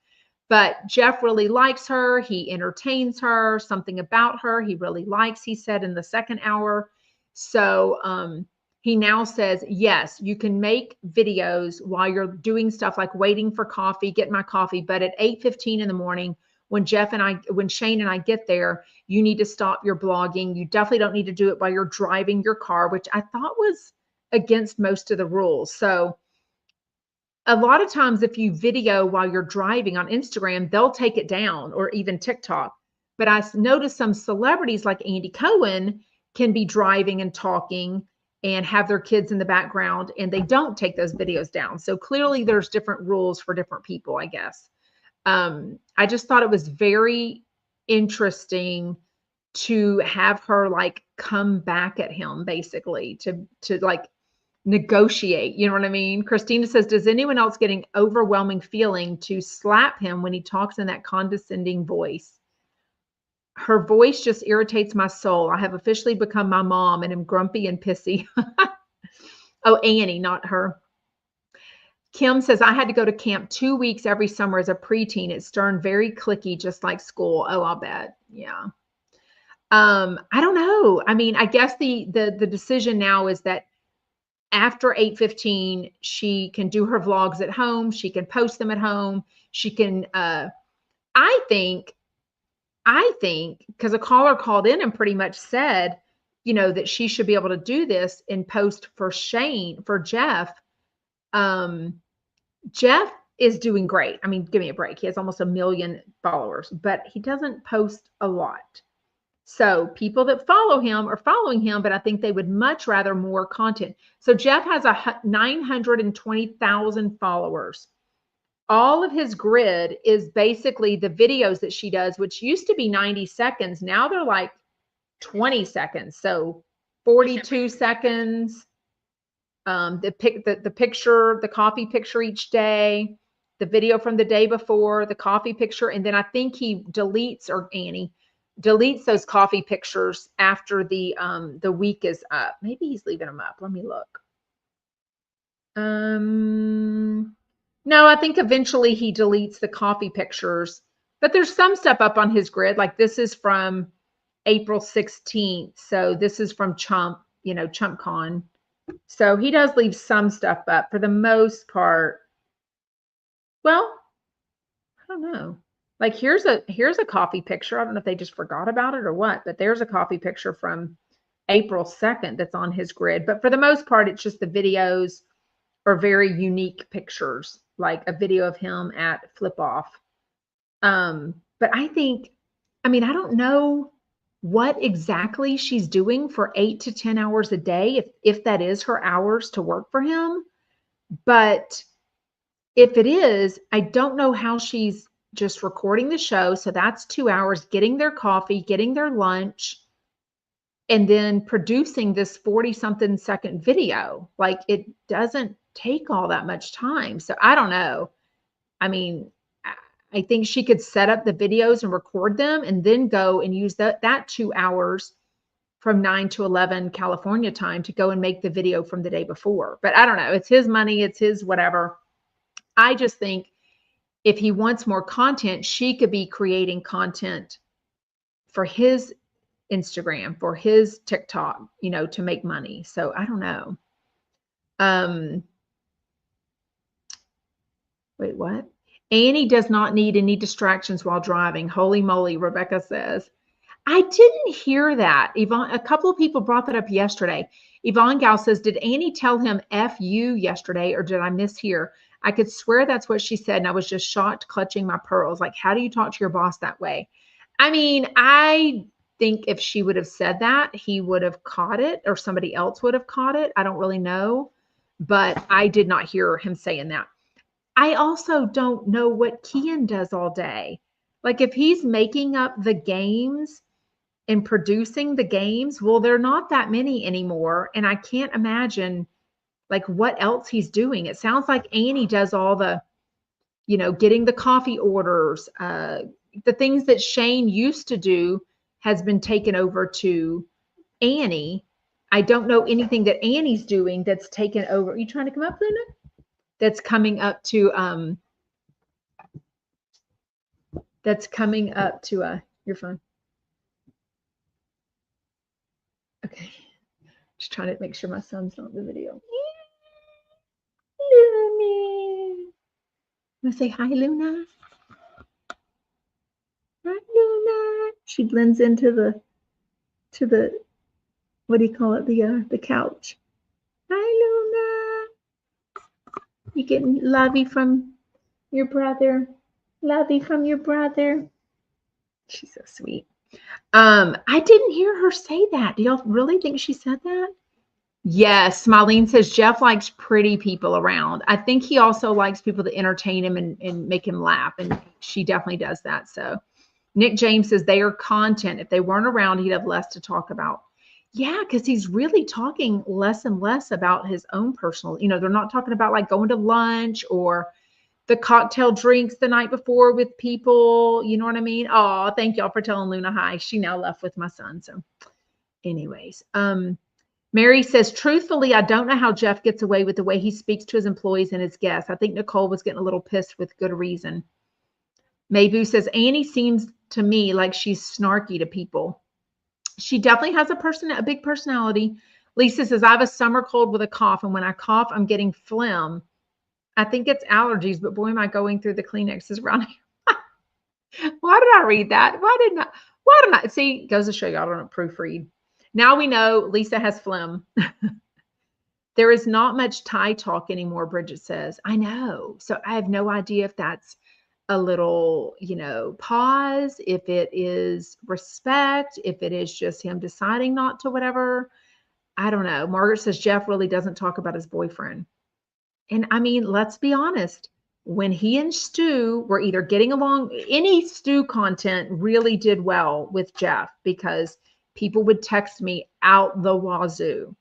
But Jeff really likes her. He entertains her, something about her he really likes, he said in the second hour. So he now says, yes, you can make videos while you're doing stuff like waiting for coffee, getting my coffee. But at 8:15 in the morning, when Shane and I get there, you need to stop your blogging. You definitely don't need to do it while you're driving your car, which I thought was against most of the rules. So a lot of times if you video while you're driving on Instagram, they'll take it down, or even TikTok. But I noticed some celebrities like Andy Cohen can be driving and talking and have their kids in the background, and they don't take those videos down. So clearly there's different rules for different people, I guess. I just thought it was very interesting to have her like come back at him, basically to like negotiate. You know what I mean? Christina says, does anyone else getting overwhelming feeling to slap him when he talks in that condescending voice? Her voice just irritates my soul. I have officially become my mom and am grumpy and pissy. Oh, Annie, not her. Kim says, I had to go to camp 2 weeks every summer as a preteen. It's turned very cliquey, just like school. Oh, I'll bet. Yeah. I don't know. I mean, I guess the decision now is that after 8:15, she can do her vlogs at home. She can post them at home. She can, I think, because a caller called in and pretty much said, that she should be able to do this and post for Jeff. Jeff is doing great. I mean, give me a break. He has almost 1 million followers, but he doesn't post a lot. So people that follow him are following him, but I think they would much rather more content. So Jeff has 920,000 followers. All of his grid is basically the videos that she does, which used to be 90 seconds. Now they're like 20 seconds. So 42 seconds. The picture, the coffee picture each day, the video from the day before, the coffee picture. And then I think he deletes, or Annie deletes those coffee pictures after the week is up. Maybe he's leaving them up. Let me look. No, I think eventually he deletes the coffee pictures, but there's some stuff up on his grid. Like this is from April 16th. So this is from ChumpCon. So he does leave some stuff up for the most part. Well, I don't know. Like here's a coffee picture. I don't know if they just forgot about it or what, but there's a coffee picture from April 2nd that's on his grid. But for the most part, it's just the videos or very unique pictures, like a video of him at Flip Off. But I don't know what exactly she's doing for 8 to 10 hours a day, if that is her hours to work for him. But if it is, I don't know how she's just recording the show. So that's 2 hours, getting their coffee, getting their lunch, and then producing this 40-something second video. Like it doesn't take all that much time. So I don't know. I mean, I think she could set up the videos and record them and then go and use that 2 hours from 9 to 11 California time to go and make the video from the day before. But I don't know. It's his money. It's his whatever. I just think if he wants more content, she could be creating content for his Instagram, for his TikTok, to make money. So I don't know. Wait, what? Annie does not need any distractions while driving. Holy moly, Rebecca says. I didn't hear that. Yvonne, a couple of people brought that up yesterday. Yvonne Gal says, did Annie tell him F you yesterday, or did I mishear? I could swear that's what she said, and I was just shocked, clutching my pearls. Like, how do you talk to your boss that way? I mean, I think if she would have said that, he would have caught it, or somebody else would have caught it. I don't really know, but I did not hear him saying that. I also don't know what Kian does all day. Like, if he's making up the games and producing the games, well, they're not that many anymore. And I can't imagine like what else he's doing. It sounds like Annie does all the, getting the coffee orders, the things that Shane used to do has been taken over to Annie. I don't know anything that Annie's doing that's taken over. Are you trying to come up, Luna? That's coming up to your phone. Okay. Just trying to make sure my son's not in the video. Luna. Want to say hi, Luna? Hi, Luna. She blends into the what do you call it? The couch. Hi, Luna. You getting lovey from your brother? Lovey from your brother. She's so sweet. I didn't hear her say that. Do y'all really think she said that? Yes, Smilene says Jeff likes pretty people around. I think he also likes people to entertain him and make him laugh, and she definitely does that. So Nick James says they are content. If they weren't around, he'd have less to talk about. Yeah, because he's really talking less and less about his own personal, they're not talking about like going to lunch or the cocktail drinks the night before with people. You know what I mean? Oh, thank y'all for telling Luna hi. She now left with my son. So anyways, Mary says, truthfully, I don't know how Jeff gets away with the way he speaks to his employees and his guests. I think Nicole was getting a little pissed with good reason. Maybu says, Annie seems to me like she's snarky to people. She definitely has a big personality. Lisa says, I have a summer cold with a cough, and when I cough, I'm getting phlegm. I think it's allergies, but boy, am I going through the Kleenexes around here. Why did I read that? Why didn't I? See, goes to show you I don't proofread. Now we know Lisa has phlegm. There is not much Thai talk anymore, Bridget says. I know. So I have no idea if that's a little, pause, if it is respect, if it is just him deciding not to, whatever. I don't know. Margaret says Jeff really doesn't talk about his boyfriend. And I mean, let's be honest. When he and Stu were either getting along, any Stu content really did well with Jeff because people would text me out the wazoo.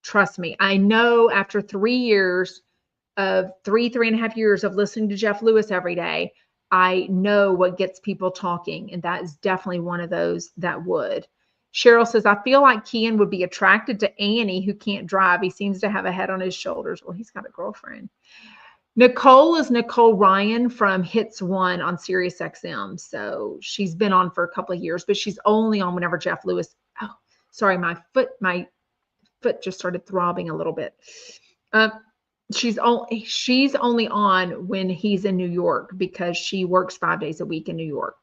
Trust me. I know after 3.5 years of listening to Jeff Lewis every day, I know what gets people talking. And that is definitely one of those that would. Cheryl says, I feel like Kian would be attracted to Annie, who can't drive. He seems to have a head on his shoulders. Well, he's got a girlfriend. Nicole is Nicole Ryan from Hits One on Sirius XM. So she's been on for a couple of years, but she's only on whenever Jeff Lewis. Oh, sorry, my foot just started throbbing a little bit. She's only on when he's in New York because she works 5 days a week in New York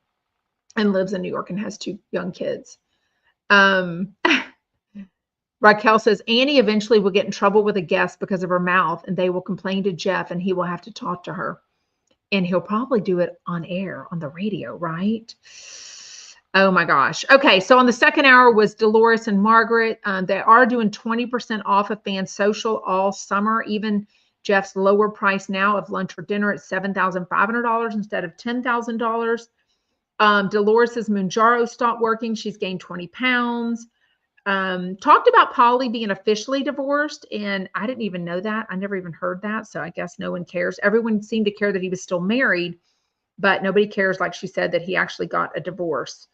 and lives in New York and has 2 young kids. Raquel says Annie eventually will get in trouble with a guest because of her mouth, and they will complain to Jeff, and he will have to talk to her, and he'll probably do it on air on the radio, right? Oh my gosh. Okay, so on the second hour was Dolores and Margaret. They are doing 20% off of Fan Social all summer. Even Jeff's lower price now of lunch or dinner at $7,500 instead of $10,000. Dolores's Mounjaro stopped working. She's gained 20 pounds. Talked about Polly being officially divorced, and I didn't even know that. I never even heard that, so I guess no one cares. Everyone seemed to care that he was still married, but nobody cares, like she said, that he actually got a divorce.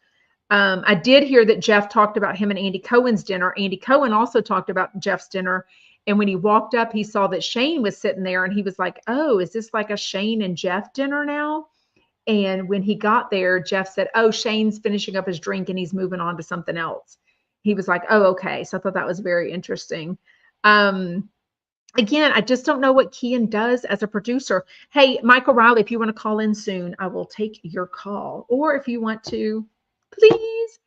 I did hear that Jeff talked about him and Andy Cohen's dinner. Andy Cohen also talked about Jeff's dinner, and when he walked up, he saw that Shane was sitting there, and he was like, oh, is this like a Shane and Jeff dinner now? And when he got there, Jeff said, oh, Shane's finishing up his drink and he's moving on to something else. He was like, oh, okay. So I thought that was very interesting. Again, I just don't know what Kian does as a producer. Hey, Michael Riley, if you want to call in soon, I will take your call. Or if you want to, please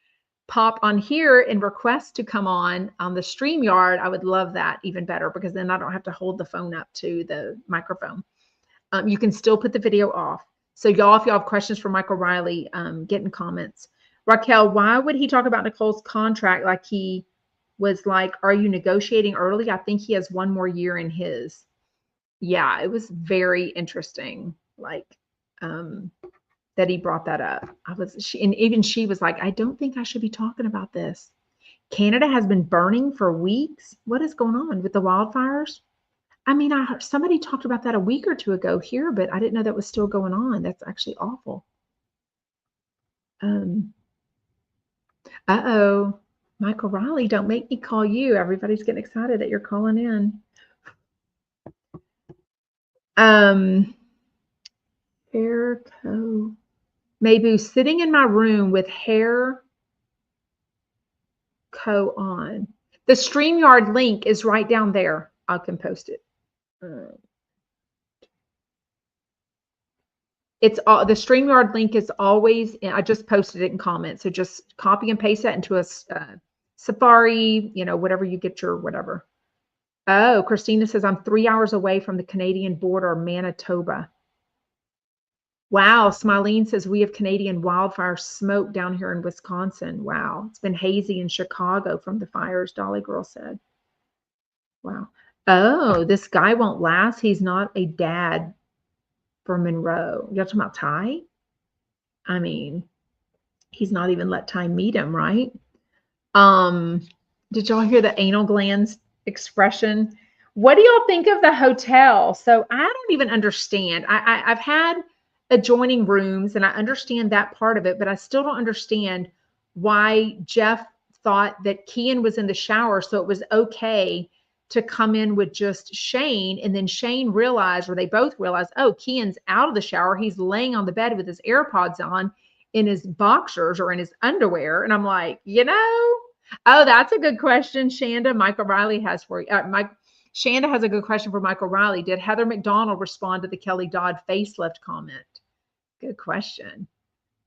pop on here and request to come on the StreamYard. I would love that even better, because then I don't have to hold the phone up to the microphone. You can still put the video off. So y'all, if y'all have questions for Michael Riley, get in comments. Raquel, why would he talk about Nicole's contract like he was like, are you negotiating early? I think he has one more year in his. Yeah, it was very interesting. Like, that he brought that up. And even she was like, I don't think I should be talking about this. Canada has been burning for weeks. What is going on with the wildfires? I mean, I heard somebody talked about that a week or two ago here, but I didn't know that was still going on. That's actually awful. Uh-oh. Michael Riley, don't make me call you. Everybody's getting excited that you're calling in. Hair co. Maybe sitting in my room with hair co on. The StreamYard link is right down there. I can post it. It's all, the StreamYard link is always, I just posted it in comments. So just copy and paste that into a Safari, you know, whatever you get your whatever. Oh, Christina says, I'm 3 hours away from the Canadian border, Manitoba. Wow. Smilene says, we have Canadian wildfire smoke down here in Wisconsin. Wow. It's been hazy in Chicago from the fires, Dolly Girl said. Wow. Oh, this guy won't last. He's not a dad for Monroe. You're talking about Ty? I mean, he's not even let Ty meet him, right? Did y'all hear the anal glands expression? What do y'all think of the hotel? So I don't even understand. I've had adjoining rooms and I understand that part of it, but I still don't understand why Jeff thought that Kian was in the shower, so it was okay to come in with just Shane. And then Shane realized, or they both realized, oh, Kian's out of the shower. He's laying on the bed with his AirPods on in his boxers or in his underwear. And I'm like, you know, oh, that's a good question. Shanda, Michael Riley has for you. Shanda has a good question for Michael Riley. Did Heather McDonald respond to the Kelly Dodd facelift comment? Good question.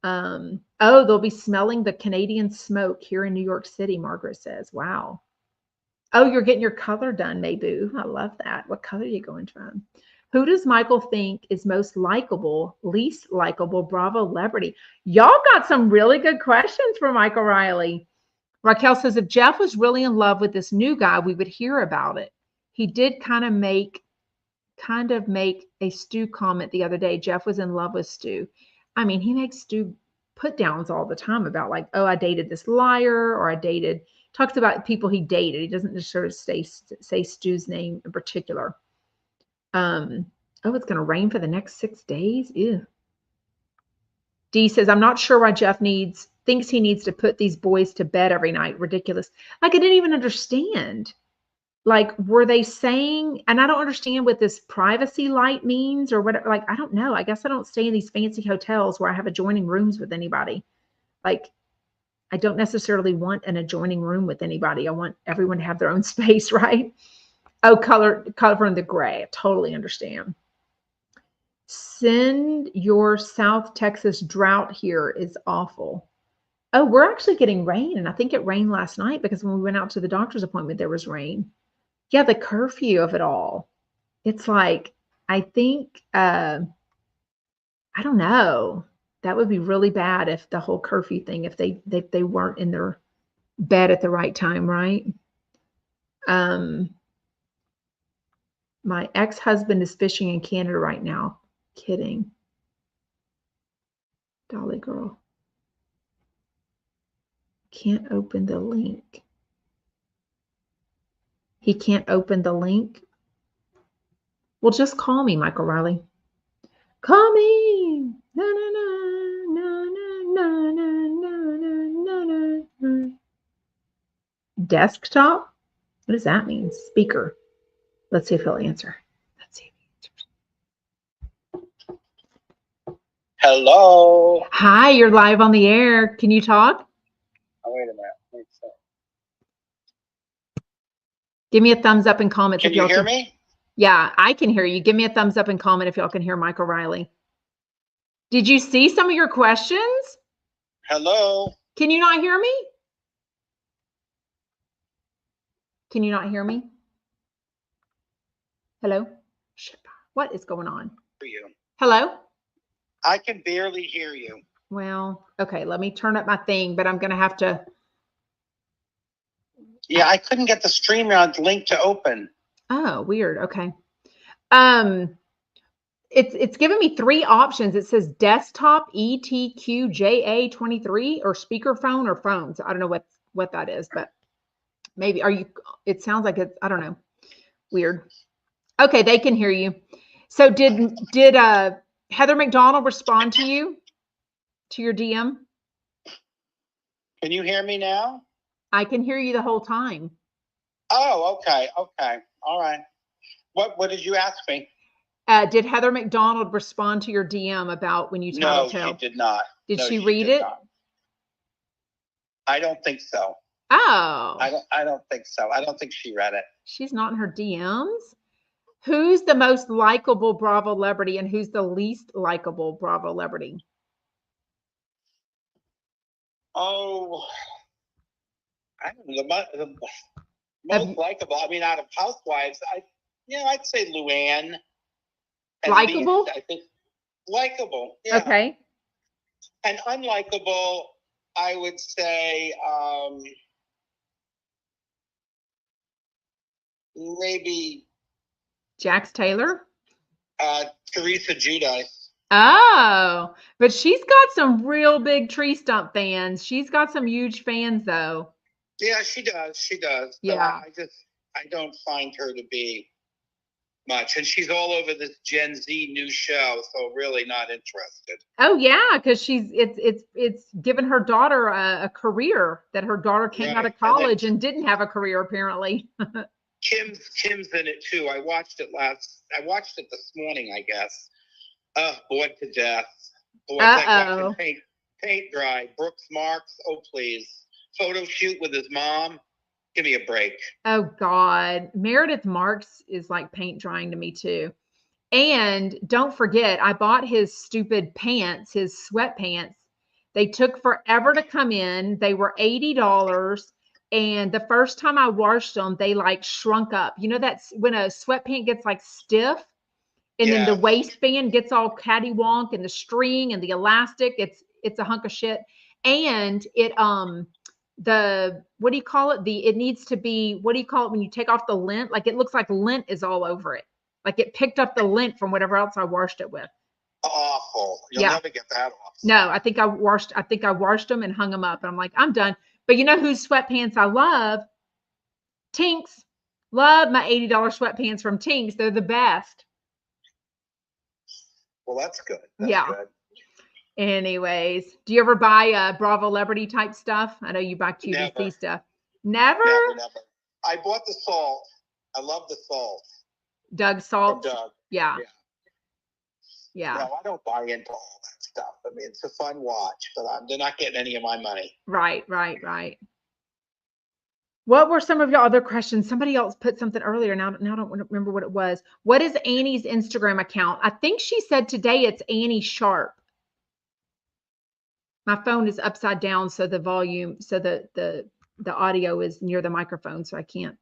Oh, they'll be smelling the Canadian smoke here in New York City, Margaret says. Wow. Oh, you're getting your color done, Mayboo. I love that. What color are you going from? Who does Michael think is most likable, least likable Bravo celebrity? Y'all got some really good questions for Michael Riley. Raquel says, if Jeff was really in love with this new guy, we would hear about it. He did kind of make a Stu comment the other day. Jeff was in love with Stu. I mean, he makes Stu put downs all the time about like, oh, I dated this liar, or talks about people he dated. He doesn't just sort of say Stu's name in particular. Oh, it's going to rain for the next 6 days. Ew. Dee says, I'm not sure why Jeff thinks he needs to put these boys to bed every night. Ridiculous. Like, I didn't even understand. Like, were they saying, and I don't understand what this privacy light means or what, like, I don't know. I guess I don't stay in these fancy hotels where I have adjoining rooms with anybody. Like, I don't necessarily want an adjoining room with anybody. I want everyone to have their own space, right? Oh, covering the gray. I totally understand. Send your South Texas drought here is awful. Oh, we're actually getting rain. And I think it rained last night because when we went out to the doctor's appointment, there was rain. Yeah, the curfew of it all. It's like, I think, I don't know. That would be really bad if the whole curfew thing, if they weren't in their bed at the right time, right? My ex-husband is fishing in Canada right now. Kidding. Dolly girl. Can't open the link. He can't open the link. Well, just call me, Michael Riley. Call me. Na, na, na, na, na, na, na, na, na. Desktop? What does that mean? Speaker. Let's see if he'll answer. Let's see if he answers. Hello. Hi, you're live on the air. Can you talk? Oh, wait a minute. Wait a second. Give me a thumbs up and comments Can if you y'all hear can. me? Yeah, I can hear you. Give me a thumbs up and comment if y'all can hear Michael Riley. Did you see some of your questions? Hello. Can you not hear me? Can you not hear me? Hello? What is going on? You. Hello? I can barely hear you. Well, okay, let me turn up my thing, but I'm going to have to. Yeah, I couldn't get the StreamYard link to open. Oh, weird. Okay. It's giving me three options. It says desktop ETQJA23 or speakerphone or phones. I don't know what that is, but maybe it sounds like it's, I don't know. Weird. Okay, they can hear you. So did Heather McDonald respond to you, to your DM? Can you hear me now? I can hear you the whole time. Oh, okay. Okay. All right. What did you ask me? Did Heather McDonald respond to your DM about when you No, tattletale? she did not. Did No, she read it? not. I don't think so. Oh. I don't think so. I don't think she read it. She's not in her DMs? Who's the most likable Bravo celebrity and who's the least likable Bravo celebrity? Oh, I don't know. The most likable. I mean, out of Housewives, I'd say Luann. Likable? I think likable. Yeah. Okay. And unlikable, I would say maybe Jax Taylor? Teresa Giudice. Oh, but she's got some real big tree stump fans. She's got some huge fans, though. Yeah, she does. She does. Yeah. I don't find her to be much. And she's all over this Gen Z new show, so really not interested. Oh yeah, because it's given her daughter a career that her daughter came out of college and didn't have a career apparently. Kim's in it too. I watched it this morning, I guess. Bored to death. Boy, it's like watching paint dry. Brooks Marks, oh please. Photo shoot with his mom. Give me a break. Oh God. Meredith Marks is like paint drying to me too. And don't forget, I bought his stupid pants, his sweatpants. They took forever to come in. They were $80. And the first time I washed them, they like shrunk up. You know, that's when a sweatpant gets like stiff and then the waistband gets all cattywonk and the string and the elastic, it's a hunk of shit. And it, what do you call it? It needs to be, what do you call it when you take off the lint? Like it looks like lint is all over it. Like it picked up the lint from whatever else I washed it with. Awful. You'll never get that off. No, I think I washed them and hung them up. And I'm like, I'm done. But you know whose sweatpants I love? Tinks. Love my $80 sweatpants from Tinks. They're the best. Well, that's good. That's good. Anyways, do you ever buy Bravo celebrity type stuff? I know you buy QVC stuff. Never? Never. I bought the salt. I love the salt. Doug Salt. Doug. Yeah. No, I don't buy into all that stuff. I mean, it's a fun watch, but they're not getting any of my money. Right. What were some of your other questions? Somebody else put something earlier. Now I don't remember what it was. What is Annie's Instagram account? I think she said today it's Annie Sharp. My phone is upside down, so the volume, so the audio is near the microphone, so I can't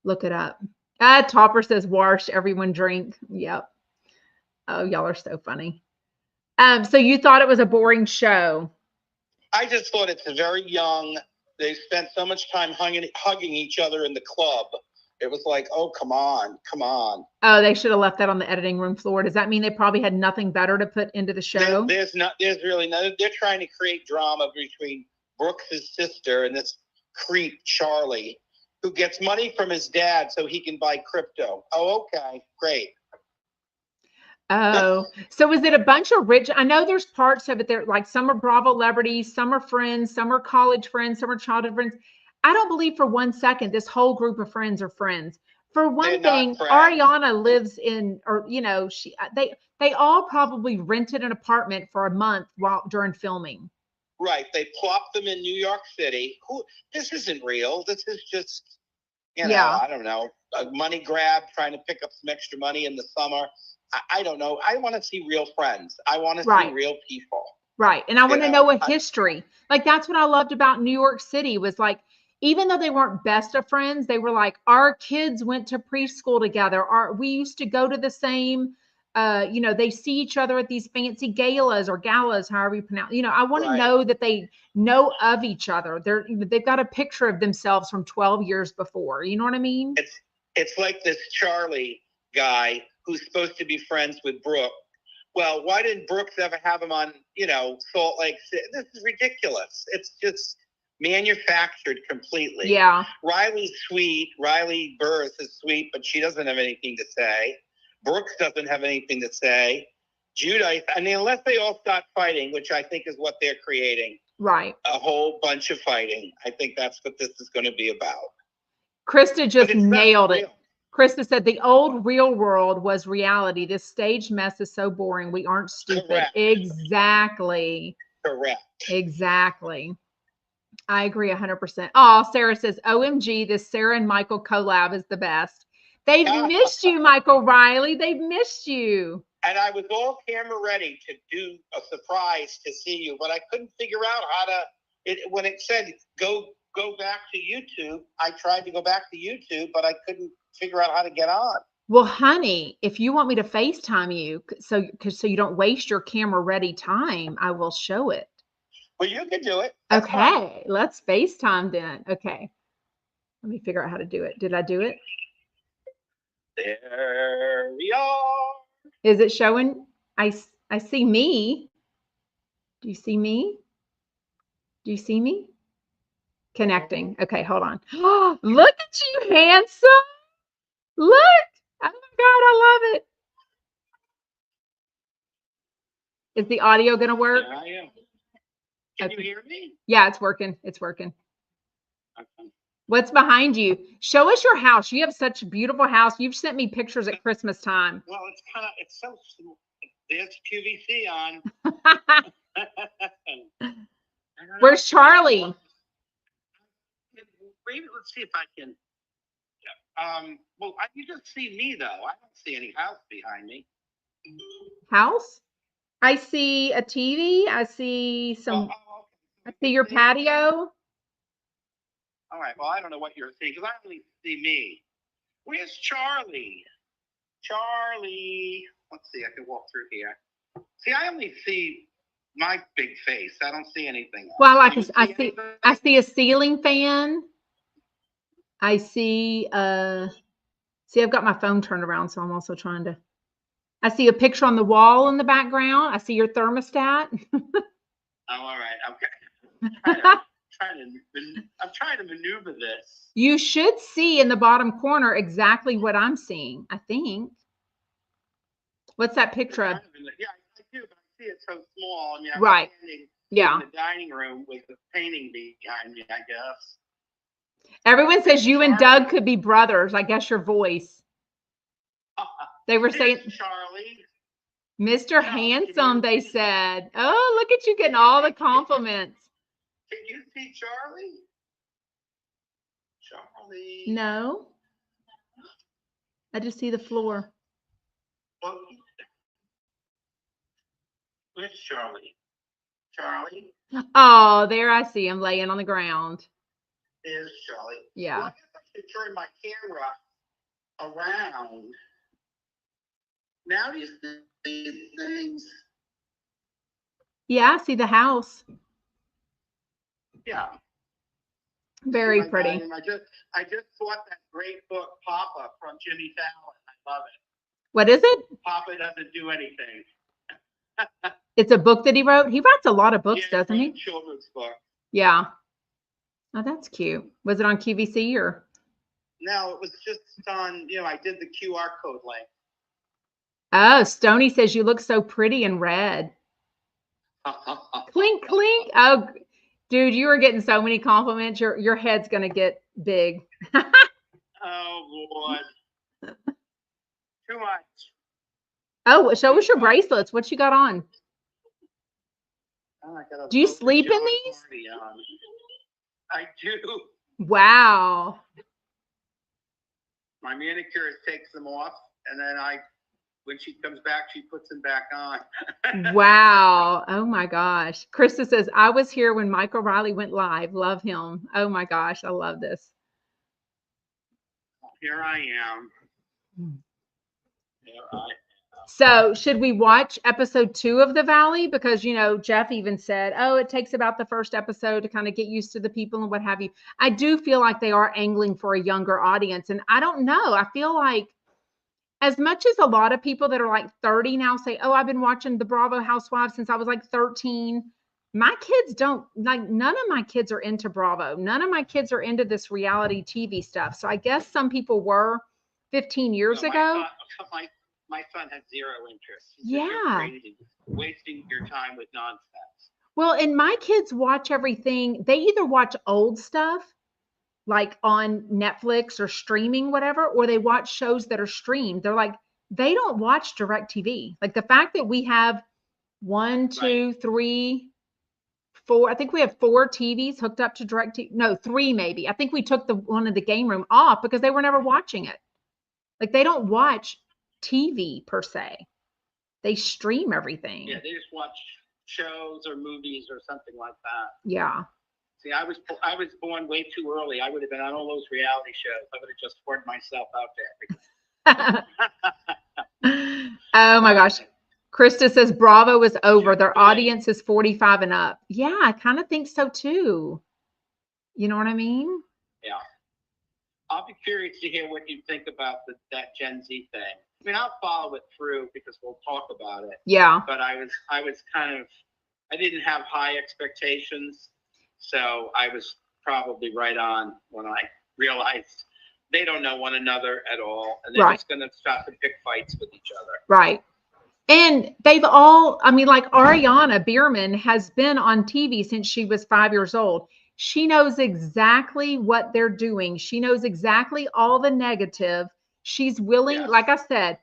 look it up. Topper says wash, everyone drink. Yep. Oh, y'all are so funny. So you thought it was a boring show? I just thought it's very young. They spent so much time hugging each other in the club. It was like, oh, come on. Oh, they should have left that on the editing room floor. Does that mean they probably had nothing better to put into the show? There's really nothing. They're trying to create drama between Brooks' sister and this creep, Charlie, who gets money from his dad so he can buy crypto. Oh, okay, great. Oh, so is it a bunch of rich? I know there's parts of it there, like some are Bravo celebrities, some are friends, some are college friends, some are childhood friends. I don't believe for 1 second this whole group of friends are friends. For one thing, Ariana lives in, or they all probably rented an apartment for a month during filming. Right. They plopped them in New York City. This isn't real. This is just, I don't know, a money grab, trying to pick up some extra money in the summer. I don't know. I want to see real friends. I want to see real people. Right. And I want to know a history. Like, that's what I loved about New York City was like, even though they weren't best of friends, they were like, our kids went to preschool together. We used to go to the same, they see each other at these fancy galas, however you pronounce. I want to know that they know of each other. They've got a picture of themselves from 12 years before. You know what I mean? It's like this Charlie guy who's supposed to be friends with Brooke. Well, why didn't Brooks ever have him on, Salt Lake City? This is ridiculous. It's just manufactured completely. Yeah. Riley's sweet. Riley Burris is sweet, but she doesn't have anything to say. Brooks doesn't have anything to say. Judith, unless they all start fighting, which I think is what they're creating. Right. A whole bunch of fighting. I think that's what this is going to be about. Krista just nailed it. Krista said the old real world was reality. This stage mess is so boring. We aren't stupid. Correct. Exactly. Correct. Exactly. I agree 100%. Oh, Sarah says, OMG, this Sarah and Michael collab is the best. They've missed you, Michael Riley. They've missed you. And I was all camera ready to do a surprise to see you, but I couldn't figure out how to, when it said go back to YouTube, I tried to go back to YouTube, but I couldn't figure out how to get on. Well, honey, if you want me to FaceTime you, so you don't waste your camera ready time, I will show it. Well, you can do it. That's okay. Fine. Let's FaceTime then. Okay. Let me figure out how to do it. Did I do it? There we are. Is it showing? I see me. Do you see me? Do you see me? Connecting. Okay, hold on. Look at you, handsome. Look. Oh my God, I love it. Is the audio going to work? Yeah, I am. Can you hear me? Yeah, it's working. It's working. Okay. What's behind you? Show us your house. You have such a beautiful house. You've sent me pictures at Christmas time. Well, it's so small. There's QVC on. Where's Charlie? Let's see if I can. Well, you just see me though. I don't see any house behind me. House? I see a TV. I see some. I see your patio. All right. Well, I don't know what you're seeing because I only see me. Where's Charlie? Charlie. Let's see. I can walk through here. See, I only see my big face. I don't see anything else. Well, I see a ceiling fan. I see. See, I've got my phone turned around, so I'm also trying to. I see a picture on the wall in the background. I see your thermostat. Oh, all right. Okay. I'm trying to maneuver this. You should see in the bottom corner exactly what I'm seeing, I think. What's that picture of? Yeah, I do, but I see it so small. I mean, I'm standing in the dining room with the painting behind me, I guess. Everyone says you and Doug could be brothers. I guess your voice. They were saying Charlie. Mr. Handsome, they said. Oh, look at you getting all the compliments. Can you see Charlie? Charlie. No. I just see the floor. Well, where's Charlie? Charlie? Oh, there I see him laying on the ground. There's Charlie. Yeah. Well, I guess I should turn my camera around. Now do you see these things? Yeah, I see the house. Yeah. Very pretty. I just bought that great book, Papa, from Jimmy Fallon. I love it. What is it? Papa doesn't do anything. It's a book that he wrote. He writes a lot of books, doesn't he? Children's book. Yeah. Oh, that's cute. Was it on QVC or? No, it was just on, I did the QR code link. Oh, Stoney says you look so pretty in red. Clink, clink. Oh, dude, you are getting so many compliments. Your head's going to get big. Oh, boy. Too much. Oh, show us your bracelets. What you got on? Oh, I got a Do you Boca sleep in John these? party on. I do. Wow. My manicurist takes them off, and then when she comes back, she puts them back on. Wow. Oh my gosh. Krista says, I was here when Mike O'Reilly went live. Love him. Oh my gosh. I love this. Here I am. Here I am. So should we watch episode 2 of The Valley? Because, Jeff even said, oh, it takes about the first episode to kind of get used to the people and what have you. I do feel like they are angling for a younger audience. And I don't know. I feel like as much as a lot of people that are like 30 now say, oh, I've been watching the Bravo Housewives since I was like 13. My kids don't like, none of my kids are into Bravo. None of my kids are into this reality TV stuff. So I guess some people were 15 years ago. My son has zero interest. He's just, you're crazy, wasting your time with nonsense. Well, and my kids watch everything. They either watch old stuff like on Netflix or streaming, whatever, or they watch shows that are streamed. They're like, they don't watch DirecTV. Like the fact that we have 1, 2, 3, 4, I think we have 4 TVs hooked up to DirecTV. No, 3 maybe. I think we took the one in the game room off because they were never watching it. Like they don't watch TV per se. They stream everything. Yeah, they just watch shows or movies or something like that. Yeah. See, I was born way too early. I would have been on all those reality shows. I would have just poured myself out there. Oh my gosh. Krista says Bravo is over. Their audience is 45 and up. Yeah, I kind of think so too. You know what I mean? Yeah. I'll be curious to hear what you think about that Gen Z thing. I mean, I'll follow it through because we'll talk about it. Yeah. But I didn't have high expectations. So I was probably right on when I realized they don't know one another at all. And they're just going to start to pick fights with each other. Right. And they've all, I mean, like Ariana Bierman has been on TV since she was 5 years old. She knows exactly what they're doing. She knows exactly all the negative. She's willing, like I said,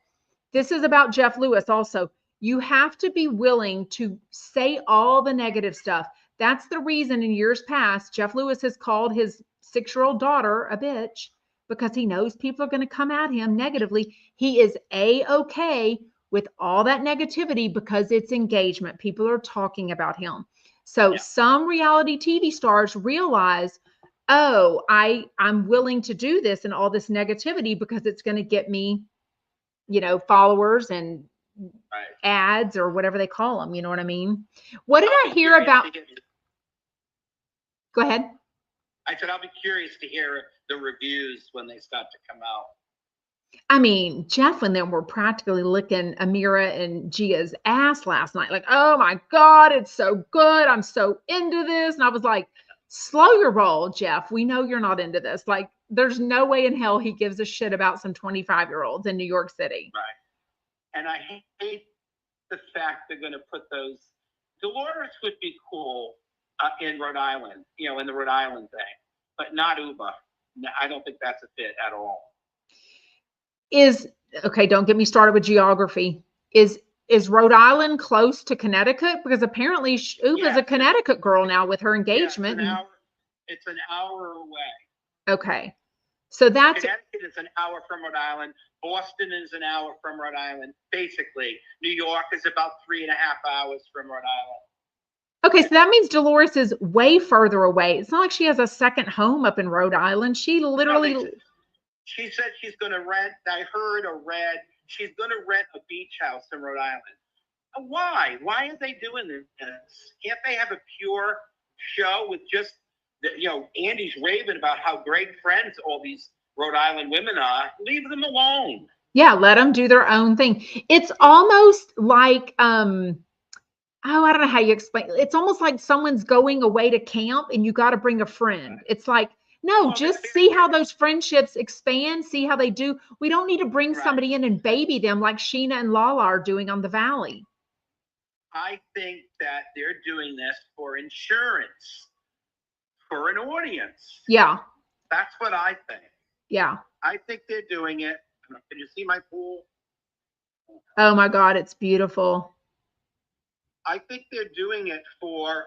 this is about Jeff Lewis also. You have to be willing to say all the negative stuff. That's the reason in years past, Jeff Lewis has called his 6-year-old daughter a bitch because he knows people are going to come at him negatively. He is A-okay with all that negativity because it's engagement. People are talking about him. So some reality TV stars realize, oh, I'm willing to do this and all this negativity because it's going to get me, followers and ads or whatever they call them. You know what I mean? What did I hear about? Go ahead. I said, I'll be curious to hear the reviews when they start to come out. I mean, Jeff and them were practically licking Amira and Gia's ass last night. Like, oh my God, it's so good. I'm so into this. And I was like, slow your roll, Jeff. We know you're not into this. Like, there's no way in hell he gives a shit about some 25-year-olds in New York City. Right. And I hate the fact they're going to put those. Dolores would be cool in Rhode Island, in the Rhode Island thing, but not Uba. No, I don't think that's a fit at all. Okay, don't get me started with geography. Is Rhode Island close to Connecticut? Because apparently Uba's a Connecticut girl now with her engagement. Yeah, it's an hour away. Okay. So that's Connecticut is an hour from Rhode Island. Boston is an hour from Rhode Island. Basically, New York is about 3.5 hours from Rhode Island. Okay, so that means Dolores is way further away. It's not like she has a second home up in Rhode Island. She literally. No, she said she's going to rent. I heard or read she's going to rent a beach house in Rhode Island. Why? Why are they doing this? Can't they have a pure show with just, Andy's raving about how great friends all these Rhode Island women are? Leave them alone. Yeah, let them do their own thing. It's almost like, I don't know how you explain. It's almost like someone's going away to camp and you got to bring a friend. It's like, no, just see how those friendships expand, see how they do. We don't need to bring somebody in and baby them like Sheena and Lala are doing on the Valley. I think that they're doing this for insurance, for an audience. Yeah. That's what I think. Yeah. I think they're doing it. Can you see my pool? Oh my God, it's beautiful. I think they're doing it for,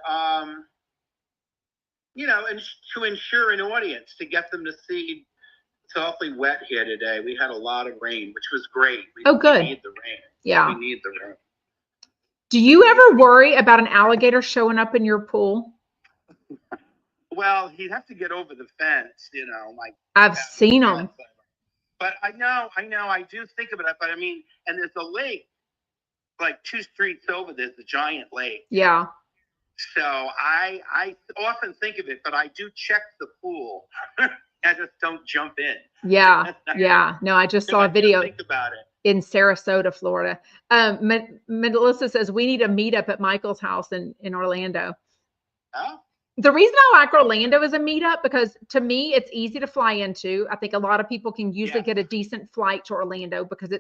you know, and to ensure an audience, to get them to see. It's awfully wet here today. We had a lot of rain, which was great. Good. We need the rain. Yeah. We need the rain. Do you ever worry about an alligator showing up in your pool? Well, he'd have to get over the fence, you know. Like I've seen them. But I know, I do think about it. But I mean, and there's a lake, like 2 streets over. There's a giant lake. Yeah. So I often think of it, but I do check the pool. I just don't jump in. Yeah. Yeah. No, I just saw a video. Think about it. In Sarasota, Florida. Melissa says we need a meetup at Michael's house in Orlando. Oh. The reason I like Orlando as a meetup, because to me, it's easy to fly into. I think a lot of people can usually get a decent flight to Orlando because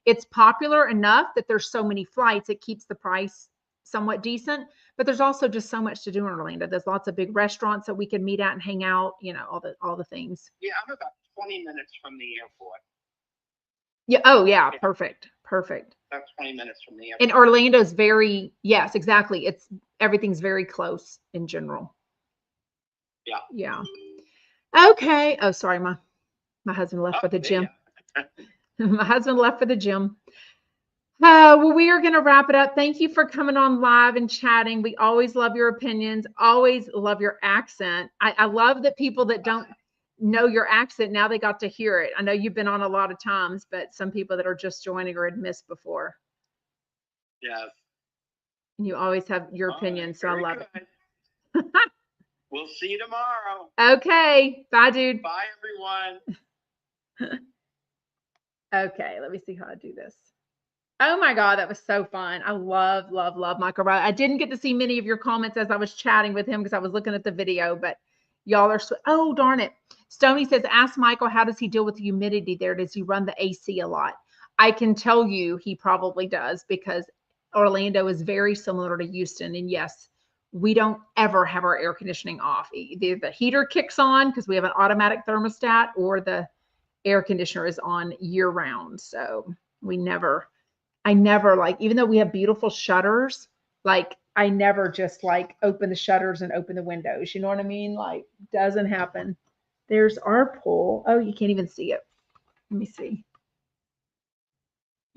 it's popular enough that there's so many flights. It keeps the price somewhat decent, but there's also just so much to do in Orlando. There's lots of big restaurants that we can meet at and hang out, you know, all the things. Yeah, I'm about 20 minutes from the airport. Yeah. Oh, yeah. Perfect. About 20 minutes from the airport. And Orlando's yes, exactly. Everything's very close in general. Yeah. Yeah. Okay. Oh, sorry. My husband left for the gym. My husband left for the gym. Well, we are going to wrap it up. Thank you for coming on live and chatting. We always love your opinions. Always love your accent. I love that people that don't know your accent, now they got to hear it. I know you've been on a lot of times, but some people that are just joining or had missed before. Yes. And you always have your opinion, so I love it. We'll see you tomorrow. Okay. Bye, dude. Bye, everyone. Okay, let me see how I do this. Oh my God, that was so fun. I love Michael Riley. I didn't get to see many of your comments as I was chatting with him because I was looking at the video, but y'all are oh, darn it. Stony says, ask Michael, how does he deal with the humidity there? Does he run the AC a lot? I can tell you he probably does, because Orlando is very similar to Houston. And yes, we don't ever have our air conditioning off. Either the heater kicks on because we have an automatic thermostat, or the air conditioner is on year round. So I never, like, even though we have beautiful shutters, like I never just like open the shutters and open the windows. You know what I mean? Like, doesn't happen. There's our pool. Oh, you can't even see it. Let me see.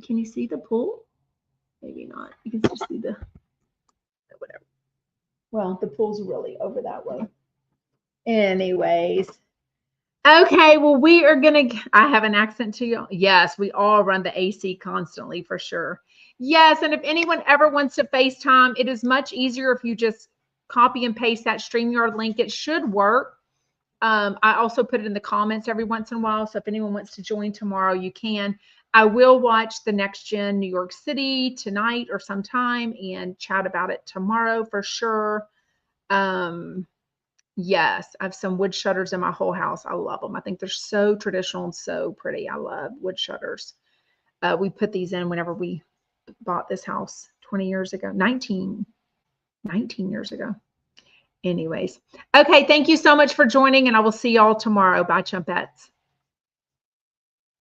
Can you see the pool? Maybe not. You can just see the whatever. Well, the pool's really over that way. Anyways. Okay, well, we are going to, I have an accent too. Yes, we all run the AC constantly for sure. Yes, and if anyone ever wants to FaceTime, it is much easier if you just copy and paste that StreamYard link. It should work. I also put it in the comments every once in a while, so if anyone wants to join tomorrow, you can. I will watch the Next Gen New York City tonight or sometime and chat about it tomorrow for sure. Yes, I have some wood shutters in my whole house. I love them. I think they're so traditional and so pretty. I love wood shutters. We put these in whenever we bought this house 20 years ago, 19 years ago. Anyways. Okay, thank you so much for joining, and I will see y'all tomorrow. Bye, Chumpettes.